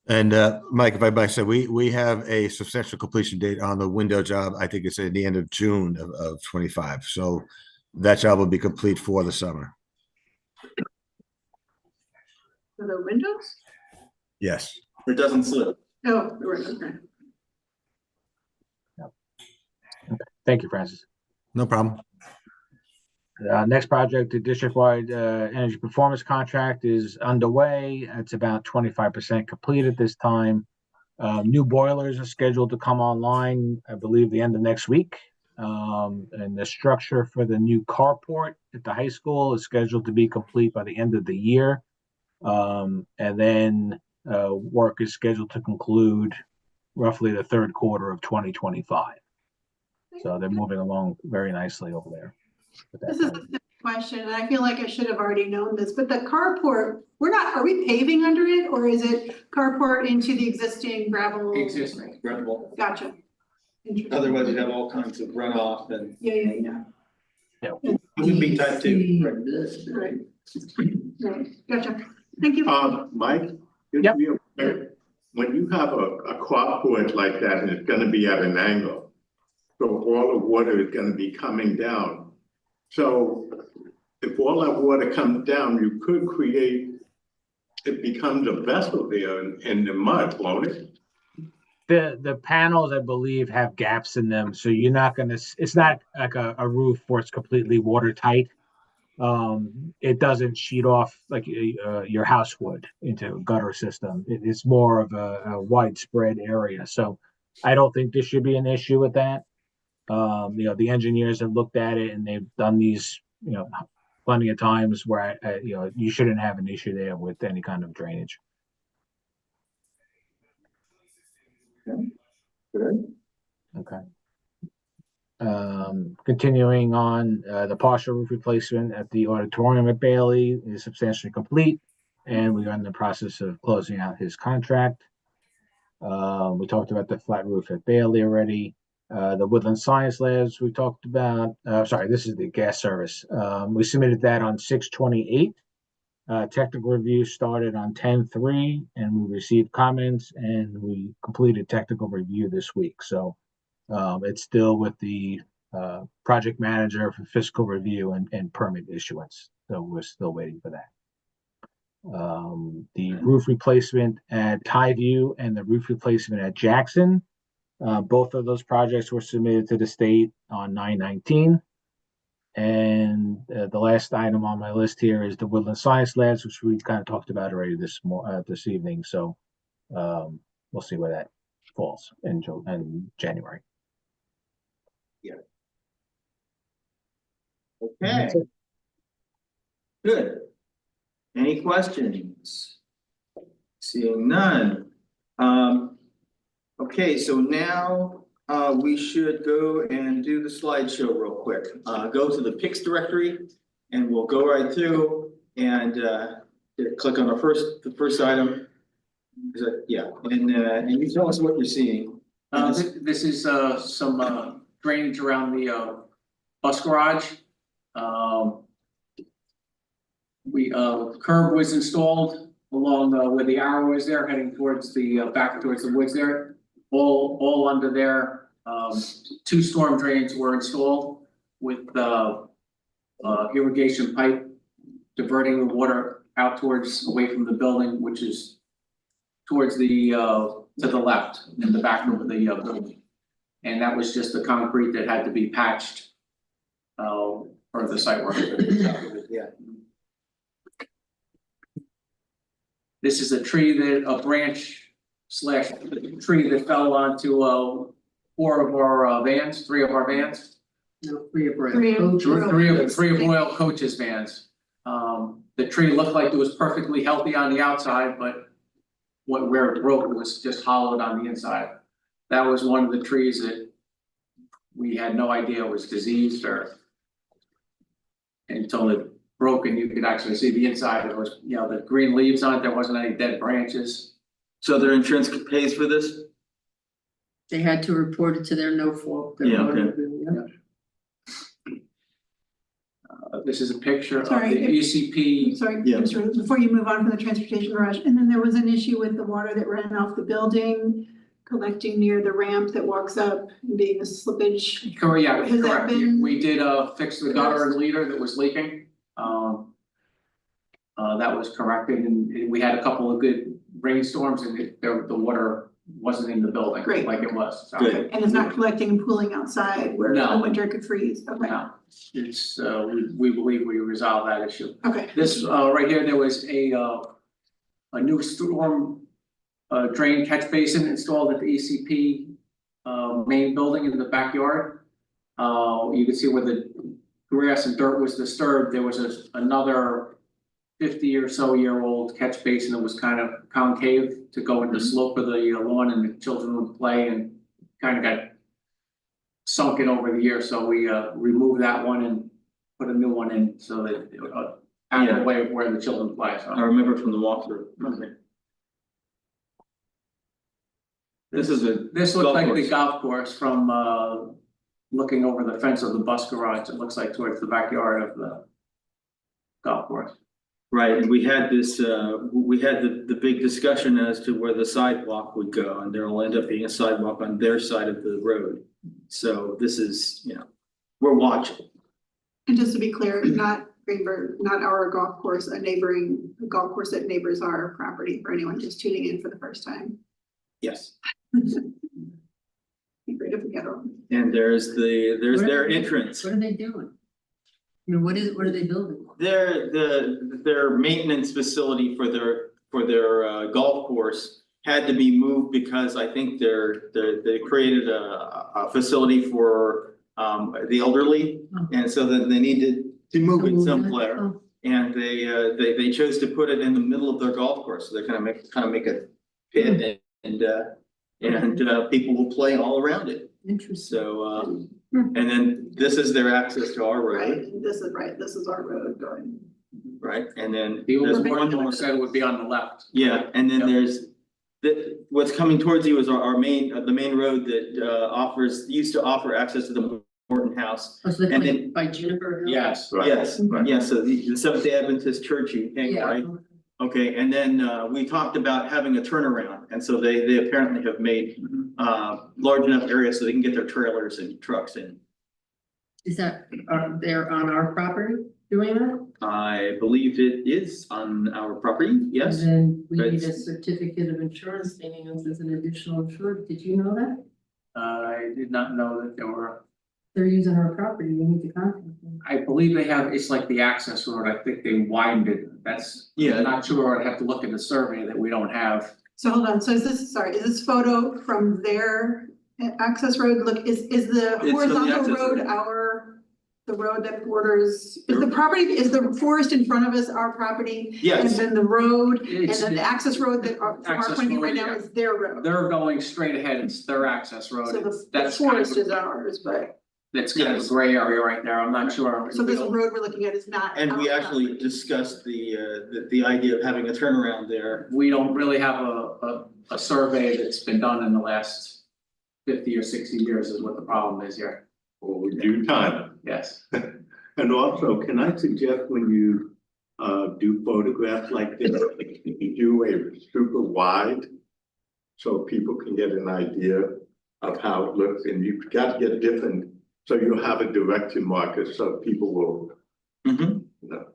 And Mike, if I might say, we have a substantial completion date on the window job. I think it's at the end of June of 25. So that job will be complete for the summer. For the windows? Yes. It doesn't slip. Oh, okay. Thank you, Francis. No problem. Next project, the district-wide energy performance contract is underway. It's about 25% complete at this time. New boilers are scheduled to come online, I believe, the end of next week. And the structure for the new carport at the high school is scheduled to be complete by the end of the year. And then work is scheduled to conclude roughly the third quarter of 2025. So they're moving along very nicely over there. This is a simple question, and I feel like I should have already known this, but the carport, are we paving under it, or is it carport into the existing gravel? Existing. Incredible. Gotcha. Interesting. Otherwise, you'd have all kinds of runoff and Yeah. it would be type 2. Right. Right. Gotcha. Thank you. Mike? Yep. When you have a carport like that and it's gonna be at an angle, so all the water is gonna be coming down. So if all that water comes down, you could it becomes a vessel there in the mud, won't it? The panels, I believe, have gaps in them, so you're not gonna. It's not like a roof where it's completely watertight. It doesn't sheet off like your house would into a gutter system. It's more of a widespread area, so I don't think there should be an issue with that. The engineers have looked at it and they've done these, plenty of times where you shouldn't have an issue there with any kind of drainage. Good. Okay. Continuing on, the partial roof replacement at the auditorium at Bailey is substantially complete, and we are in the process of closing out his contract. We talked about the flat roof at Bailey already. The Woodland Science Labs we talked about. Sorry, this is the gas service. We submitted that on 6/28. Technical review started on 10/3, and we received comments, and we completed technical review this week. So it's still with the project manager for fiscal review and permit issuance. So we're still waiting for that. The roof replacement at Highview and the roof replacement at Jackson. Both of those projects were submitted to the state on 9/19. And the last item on my list here is the Woodland Science Labs, which we kind of talked about already this evening. So we'll see where that falls in January. Okay. Good. Any questions? Seeing none. Okay, so now we should go and do the slideshow real quick. Go to the Pix directory and we'll go right through and click on the first item. Is that, yeah, and you tell us what you're seeing. This is some drainage around the bus garage. Curb was installed along where the arrow is there, heading towards the back towards the woods there. All under there. 2 storm drains were installed with irrigation pipe diverting the water out towards away from the building, which is towards the to the left in the back of the building. And that was just the concrete that had to be patched for the site work. Yeah. This is a branch / tree that fell onto 4 of our vans, 3 of our vans. No, three of Royal Coaches vans. The tree looked like it was perfectly healthy on the outside, but where it broke, it was just hollowed on the inside. That was one of the trees that we had no idea was diseased or until it broke and you could actually see the inside. It was, the green leaves on it. There wasn't any dead branches. So their insurance pays for this? They had to report it to their no fault. Yeah, okay. This is a picture of the Sorry, ECP. Sorry, Yeah. before you move on from the transportation garage, and then there was an issue with the water that ran off the building, collecting near the ramp that walks up and being a slippage. Correct, yeah, Has that correct. been- We did fix the gutter and leader that was leaking. That was corrected and we had a couple of good rainstorms and the water wasn't in the building. Great. Like it was. So. Good. And it's not collecting and pooling outside where No. the winter could freeze. Okay. No, it's, we believe we resolved that issue. Okay. This, right here, there was a new storm drain catch basin installed at the ECP main building in the backyard. You can see where the grass and dirt was disturbed. There was another 50 or so year old catch basin that was kind of concave to go in the slope of the lawn and the children would play and kind of got sunken over the years. So we removed that one and put a new one in so that out of the way of where the children play. So. I remember from the walkthrough. Okay. This This looks like the golf course from looking over the fence of the bus garage. It looks like towards the backyard of the golf course. Right, and we had this, we had the big discussion as to where the sidewalk would go, and there will end up being a sidewalk on their side of the road. So this is, we're watching. And just to be clear, not Greenburgh, not our golf course, a neighboring golf course that neighbors our property for anyone just tuning in for the first time. Yes. Be great if we get on. And there's their entrance. What are they doing? What are they building? Their maintenance facility for their golf course had to be moved because I think they created a facility for the elderly. And so then they needed to move it somewhere. And they chose to put it in the middle of their golf course. So they kind of make a pit and people will play all around it. Interesting. So and then this is their access to our Right, road, and this is our road going. right? And then The there's old one more. one said it would be on the left. Yeah, and then there's what's coming towards you is our main, the main road that used to offer access to the Morton House. Oh, so they're And playing then- by Juniper Hill? Yes. Yes, yes, so the Seventh-day Adventist Church you hang, Yeah. right? Okay, and then we talked about having a turnaround, and so they apparently have made large enough area so they can get their trailers and trucks in. Is that, they're on our property doing that? I believe it is on our property, yes. And then we need a It's- certificate of insurance stating us as an additional insured. Did you know that? I did not know that there were, They're using our property. We need to contact them. I believe they have, it's like the access road. I think they widened it. That's, Yeah. I'm not sure. I'd have to look at the survey that we don't have. So hold on, so is this photo from their access road? Look, is the from the horizontal access road road. the road that borders, is the forest in front of us our property? Yes. And then the road, and It's- then the access road that from our Access point of view right road, now yeah. is their road. They're going straight ahead, it's their access road. So the That's forest kind is ours, but, of, that's kind of a Yes. gray area right there, I'm not sure. so this road we're looking at is not. And we our actually property. discussed the idea of having a turnaround there. We don't really have a survey that's been done in the last 50 or 60 years is what the problem is here. Or due time. Yes. And also, can I suggest when you do photographs like this, you do a super wide so people can get an idea of how it looks, and you've got to get different, so you'll have a direction marker so people will, Mhm. you know.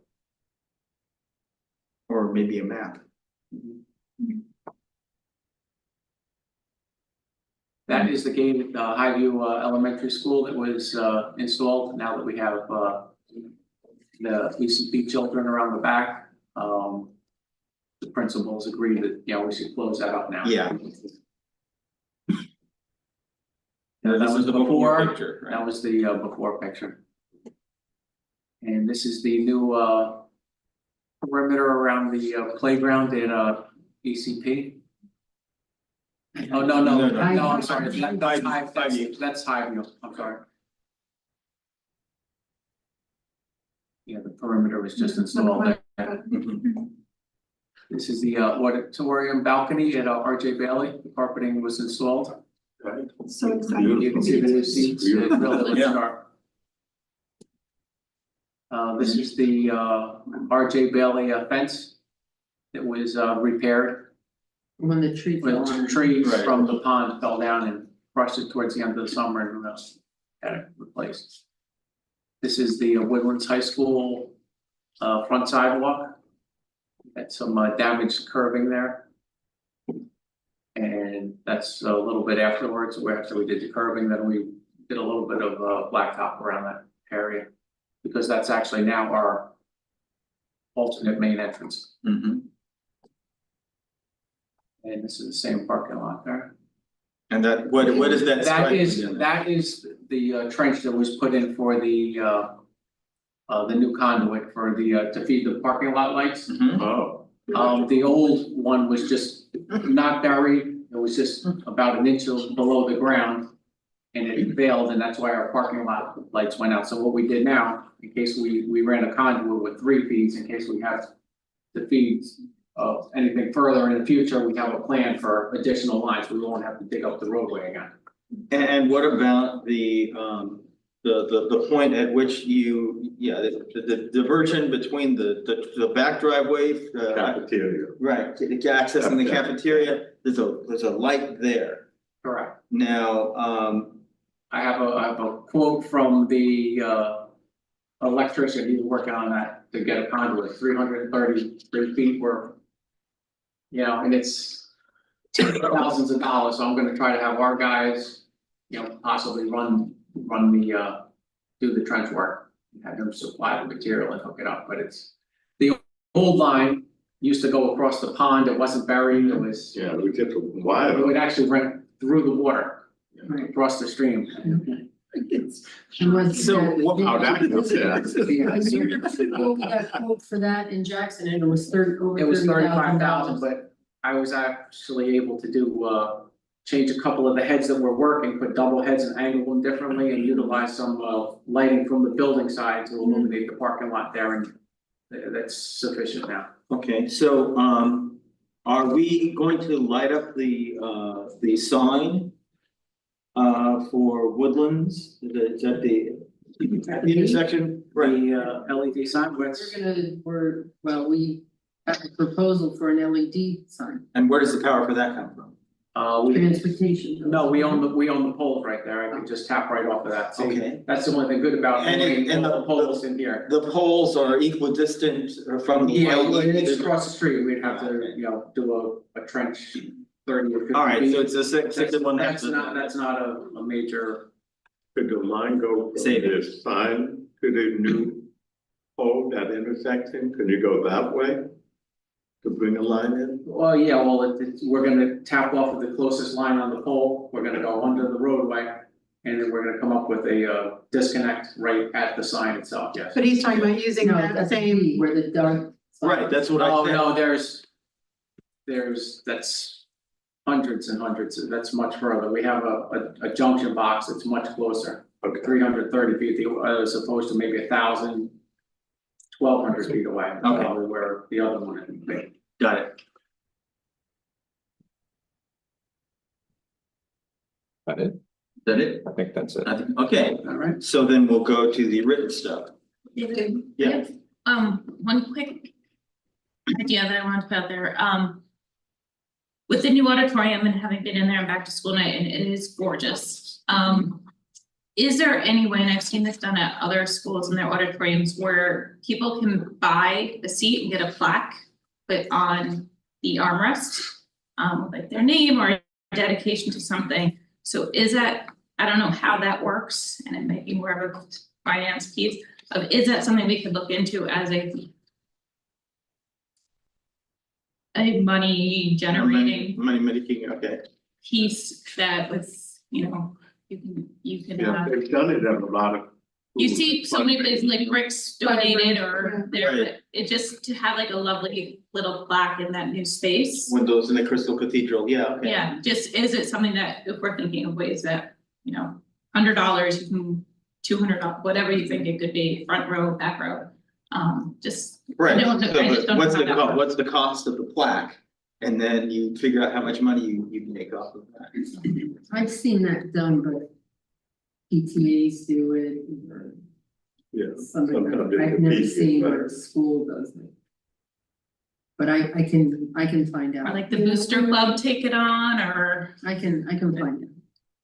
Or maybe a map. That is the gate at Highview Elementary School that was installed, now that we have the ECP children around the back. The principals agreed that, we should close that up now. Yeah. And that was the before, picture, right? that was the before picture. And this is the new perimeter around the playground at ECP. Oh, no, I'm sorry, that's Highview, I'm sorry. Yeah, the perimeter was just installed there. Mhm. This is the auditorium balcony at RJ Bailey, the carpeting was installed. Right? So exciting. You can see the new seats, it really looks Yeah. sharp. This is the RJ Bailey fence that was repaired. When the tree fell When on. trees Right. from the pond fell down and crushed it towards the end of the summer and had it replaced. This is the Woodlands High School front sidewalk. Had some damaged curving there. And that's a little bit afterwards, after we did the curving, then we did a little bit of blacktop around that area. Because that's actually now our alternate main entrance. Mhm. And this is the same parking lot there. And that, what is that? That stripe is, again? that is the trench that was put in for the new conduit for the, to feed the parking lot lights. Mhm. Oh, The old one was just not buried, it was just about an inch below the ground. And it failed, and that's why our parking lot lights went out, so what we did now, in case we ran a conduit with 3 feeds, in case we have to feed anything further in the future, we have a plan for additional lines, we won't have to dig up the roadway again. And what about the point at which the diversion between the back driveway? cafeteria. Right, accessing the cafeteria, there's a light there. Correct. Now, I have a quote from the electrician, he was working on that to get a conduit, 333 feet worth. And it's thousands of dollars, so I'm gonna try to have our guys, possibly run the, do the trench work. And have them supply the material and hook it up, but it's, the old line used to go across the pond, it wasn't buried, it was. Yeah, we just It wild. would actually run through the water, across the stream. So what- How that goes, yeah. We got a quote for that in Jackson and it was over It was $35,000, $35,000. but I was actually able to do, change a couple of the heads that were working, put double heads and angle them differently and utilize some, lighting from the building side to illuminate the parking lot there, and that's sufficient now. okay, so, are we going to light up the sign? For Woodlands, is that the intersection? The, LED sign, We have a proposal for an LED sign, And where does the power for that come from? transportation. No, we own the poles right there, I can just tap right off of that. See, Okay. that's the only thing good about And the poles in here. The poles are equidistant from the. Yeah, well, light? it's across the street, we'd have to, do a trench 30 or 50 All right, feet. so it's a six one. That's not a major, Could the line go from Save it. this sign to the new pole, that intersection? Could you go that way? to bring a line in? Well, yeah, well, we're gonna tap off of the closest line on the pole, we're gonna go under the roadway, and then we're gonna come up with a disconnect right at the sign itself, yes. But he's talking about using No, that that's same, where the dark. Right, that's what I Oh, said. no, that's hundreds and hundreds, that's much further, we have a junction box that's much closer. Okay. 330 feet, as opposed to maybe 1,000, 1,200 feet away, probably where the other one would be. Got it. That it? Is that it? I think that's it. Okay, all right. So then we'll go to the written stuff. Yeah. One quick idea that I wanted to put out there, with the new auditorium and having been in there and back to school night, and it is gorgeous. Is there any way, and I've seen this done at other schools in their auditoriums, where people can buy a seat and get a plaque put on the armrest, like their name or dedication to something? So is that, I don't know how that works, and it might be more of a finance piece of, is that something we could look into as a money generating Money making, okay. piece that was, you know, you can Yeah, they've done it at a lot of. you see so many places like Rick's donated or there, Right. but it just to have like a lovely little plaque in that new space. Windows in the Crystal Cathedral, yeah, okay. Yeah, just is it something that if we're thinking of ways that, you know, $100, you can $200, whatever you think it could be, front row, back row. Just. Right, I don't know- I just so don't what's know the how that cost, works. what's the cost of the plaque? And then you figure out how much money you can make off of that. I've seen that done, but PTAs do it, or Yeah. something, sometimes it's I've a never piece, seen but- where a school does it. But I can find Or out. like the booster club take it on, or I can find it.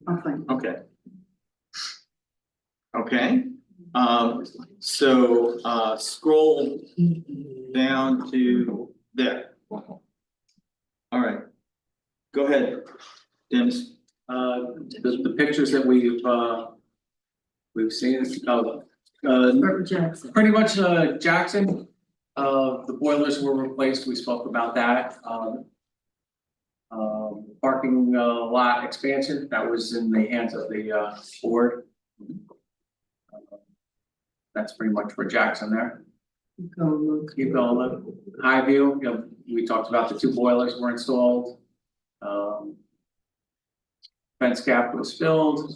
I'll find it. Okay. Okay, so scroll down to there. All right. Go ahead, Dennis. The pictures that we've seen, Robert Jackson. pretty much, Jackson, the boilers were replaced, we spoke about that. Parking lot expansion, that was in the hands of the board. That's pretty much for Jackson there. Go look. Keep going, look. Highview, you know, we talked about the 2 boilers were installed. Fence cap was filled.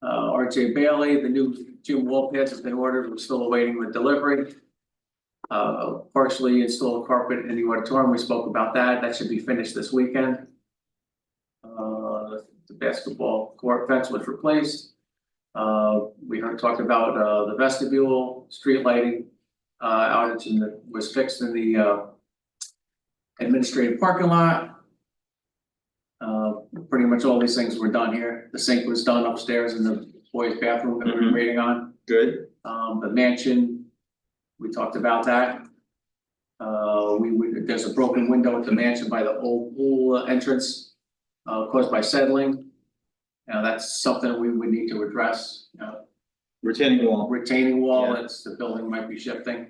RJ Bailey, the new gym wall pads have been ordered, we're still awaiting the delivery. Partially installed carpet in the auditorium, we spoke about that, that should be finished this weekend. The basketball court fence was replaced. We talked about the vestibule, street lighting outage was fixed in the administrative parking lot. Pretty much all these things were done here. The sink was done upstairs in the boys' bathroom that we were waiting on. Good. The mansion, we talked about that. There's a broken window at the mansion by the old pool entrance, caused by settling. Now, that's something we would need to address, Retaining wall. Yeah. it's, the building might be shifting.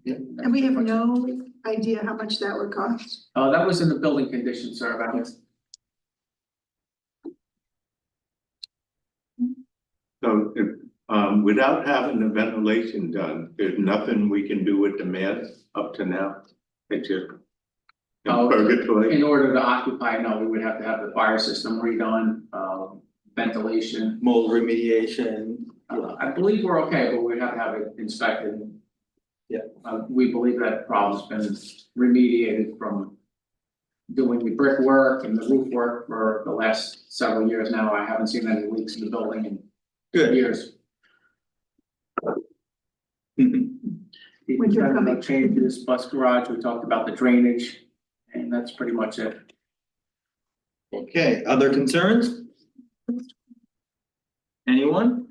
and we have no idea how much that would cost. That was in the building condition survey. So if, without having the ventilation done, there's nothing we can do with the mess up to now. It's just. Purgatory. In order to occupy, no, we would have to have the fire system redone, ventilation. Mold remediation. I believe we're okay, but we'd have to have it inspected. Yeah. We believe that problem's been remediated from doing the brickwork and the roof work for the last several years now. I haven't seen any leaks in the building in Good. years. When you're coming. Changes, bus garage, we talked about the drainage, and that's pretty much it. Okay, other concerns? Anyone?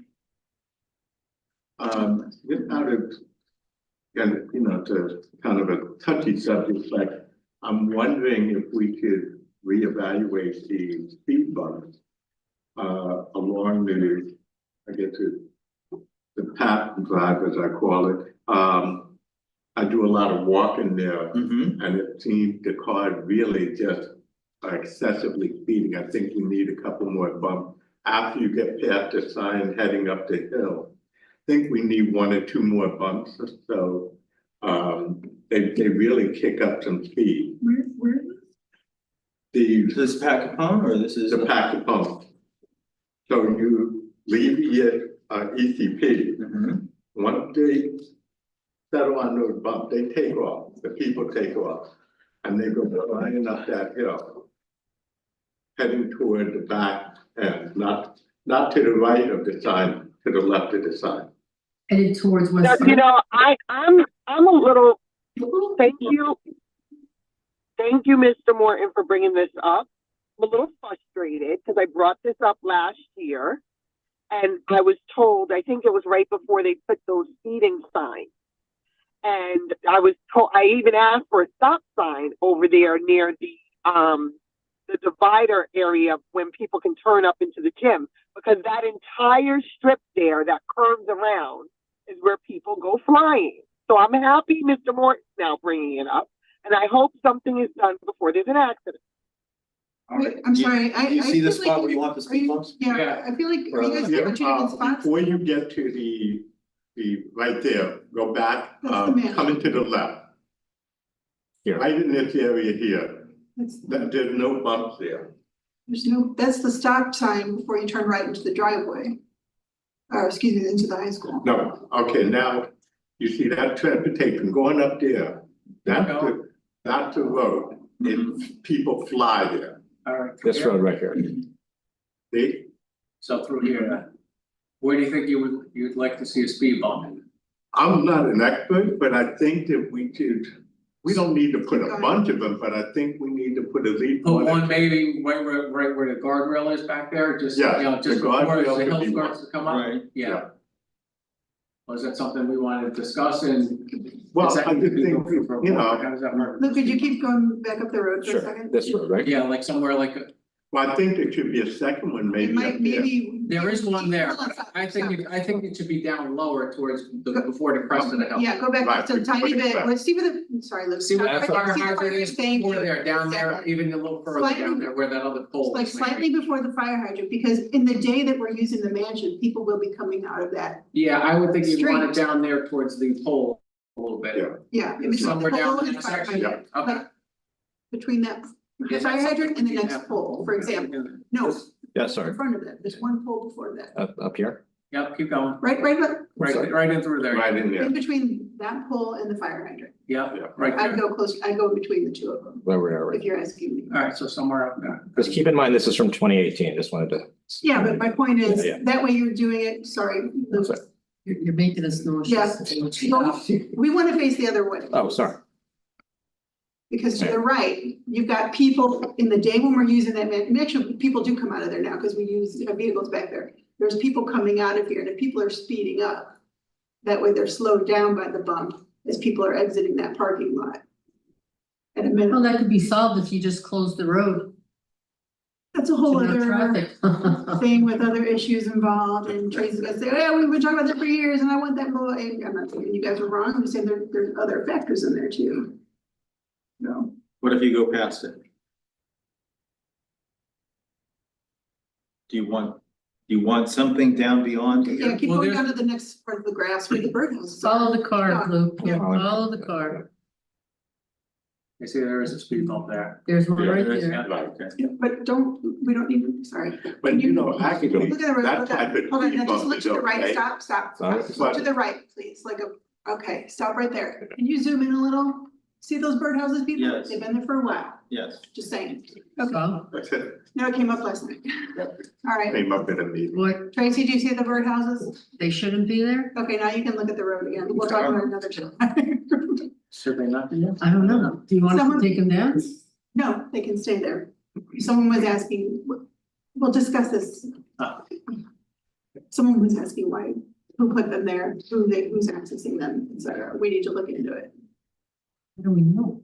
Just out of, and you know, to kind of a touchy subject, but I'm wondering if we could reevaluate the speed bumps along the, I guess the path drive, as I call it, I do a lot of walking there, Mm-hmm. and it seems the cars really just are excessively speeding. I think we need a couple more bumps after you get past the sign heading up the hill. I think we need 1 or 2 more bumps, so they really kick up some speed. Where? Is this Pat Capone or this is? The Pat Capone. So you leave here ECP. Mhm. Once they settle on those bumps, they take off, the people take off, and they go flying up that hill, heading toward the back end, not to the right of the sign, to the left of the sign. Headed towards Now, West. you know, I'm a little, thank you. Thank you, Mr. Morton, for bringing this up. I'm a little frustrated because I brought this up last year. And I was told, I think it was right before they put those speeding signs. And I was told, I even asked for a stop sign over there near the divider area when people can turn up into the gym, because that entire strip there that curves around is where people go flying. So I'm happy Mr. Morton now bringing it up, and I hope something is done before there's an accident. Wait, I'm sorry, You see the feel spot like where you want the speed bumps? Yeah, I feel like, are you guys giving two different spots? Before you get to the right there, go back, That's the man. coming to the left. Here. Right in this area here, That's- there's no bumps there. There's no, that's the stop sign before you turn right into the driveway. Or excuse me, into the high school. No, okay, now, you see that transportation going up there, that's the road, and people fly there. All right. This road right here. See? So through here, where do you think you'd like to see a speed bump? I'm not an expert, but I think that we don't need to put a bunch of them, but I think we need to put at least Put one. one maybe right where the guardrail is back there, just, you Yeah, know, just the before guardrail the could hill be starts to come up. Right. Yeah. Was that something we wanted to discuss and? Well, is that- I just think, you know, How does that work? Luke, could you keep going back up the road for a Sure, second? this road, right? Yeah, like somewhere like, well, I think there should be a second one It maybe up might, there. maybe. there is one there, Hold on, stop, I think, stop. I think it should be down lower towards before the crest of the hill. Yeah, go back Right, just a tiny before the bit, crest. let's see where the, sorry, Luke. See what Right the there. fire See the hydrant fire- is thank before you. there, down there, Exactly. even a little further Slightly- down there where that other pole Like is. slightly before the fire hydrant, because in the day that we're using the mansion, people will be coming out of that. Yeah, I would think you'd want it Street. down there towards the pole a little bit. Yeah. Yeah, in between Somewhere the down pole and that the fire section, hydrant. okay. Like, between that, the Yeah, fire that's hydrant and the something- next pole, for example. No, Yeah, in sorry. front of it, there's one pole before that. Up here? Yep, keep going, Right, right in through there. Right in there. in between that pole and the fire hydrant. Yep, Yeah. right I'd there. go close, I'd go between the two of them, Where we are, if right? you're asking me. All right, so somewhere up there. Just keep in mind, this is from 2018, just wanted to. Yeah, but my point is, Yeah, yeah. that way you're doing it, sorry, Luke. Sorry. You're making us nauseous. Yeah. We wanna face the other way. Oh, sorry. Because to the right, you've got people in the day when we're using that, actually, people do come out of there now, because we use vehicles back there. There's people coming out of here, and if people are speeding up, that way they're slowed down by the bump as people are exiting that parking lot. At a Well, minimum, that could be solved if you just close the road. that's a whole to no other traffic. thing with other issues involved, and Tracy's gonna say, yeah, we've been talking about that for years, and I want that more, and I'm not saying you guys are wrong, I'm just saying there's other factors in there too. No. What if you go past it? Do you want something down beyond Yeah, here? keep Well, going there's- down to the next part of the grass where the birdhouse is. are. Follow the car, Luke. Yeah. Follow the car. You see, there is a speed bump there. There's one Yeah, right there is, there. yeah. Right. Yeah, but we don't need, sorry. But you know, actually, Look at the road, that look at, type of hold on, speed now just bump look is to the right, okay. stop, Sorry. look to the right, please, like okay, stop right there. Can you zoom in a little? See those birdhouses, people? Yes. They've been there for a while, Yes. just saying. Okay, So, That's it. no, it came up last night. All right, Came up in a meeting. what, Tracy, do you see the birdhouses? they shouldn't be there? Okay, now you can look at the road again. We'll talk about it another time. Should they not be there? I don't know. Do you want us Someone- to take them down? No, they can stay there. Someone was asking, we'll discuss this. Someone was asking who put them there, who's accessing them, et cetera. We need to look into it. What do we know?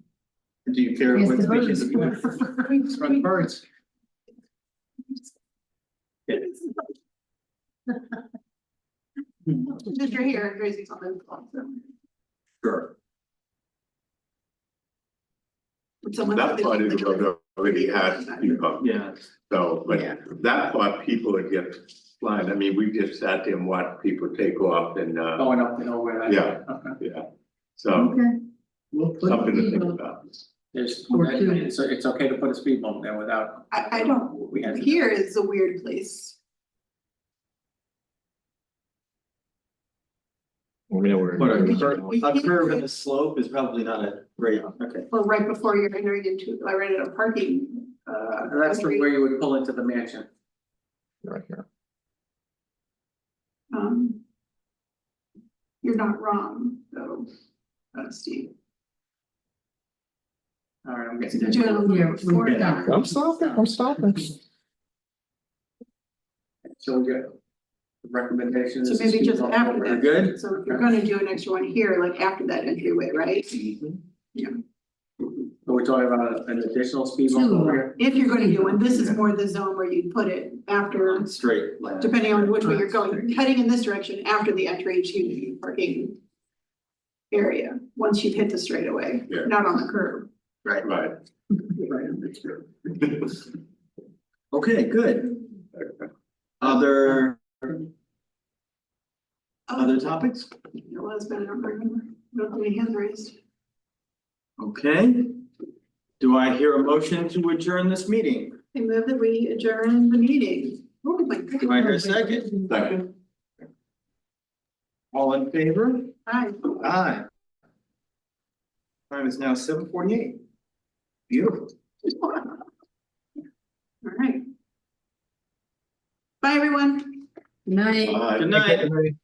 Do you care Yes, what the species birds. of bird? It's for the birds. Just you're here, Tracy's on the call, so. Sure. Would someone? That part of the road already has, you know, Yeah. so, but Yeah. that part, people would get blind. I mean, we just sat there and watched people take off and, Going up the hill where that. Yeah. Okay. yeah. So, Okay. We'll put something to speed think bump. about. There's, Or two. it's okay to put a speed bump there without. I don't, We had to- here is a weird place. We know where. But We a can't curve do and it. a slope is probably not a great, okay. Or right before you're entering into, I read it a parking, That's from where you would pull into the mansion. Right here. You're not wrong, though, Steve. All right, I'm So getting. you're doing a little Yeah, before we're that. done. I'm stopping. So we get the recommendation. So is a maybe speed just bump after over that. there. Good. So if you're gonna do an extra one here, like after that entryway, right? Are we talking about an additional speed bump over here? If you're gonna do one, this is more the zone where you'd put it after, Straight. depending on which way you're going, heading in this direction after the entry to the parking area, once you've hit the straightaway, Yeah. not on the curb. Right. Right. Okay, good. Other topics? There was, but I don't remember, don't have any hands raised. Okay. Do I hear a motion to adjourn this meeting? I move that we adjourn the meeting. Oh my goodness. Do I hear a second? Second. All in favor? Hi. Aye. Time is now 7:48. Beautiful. All right. Bye, everyone. Night. Bye. Good night.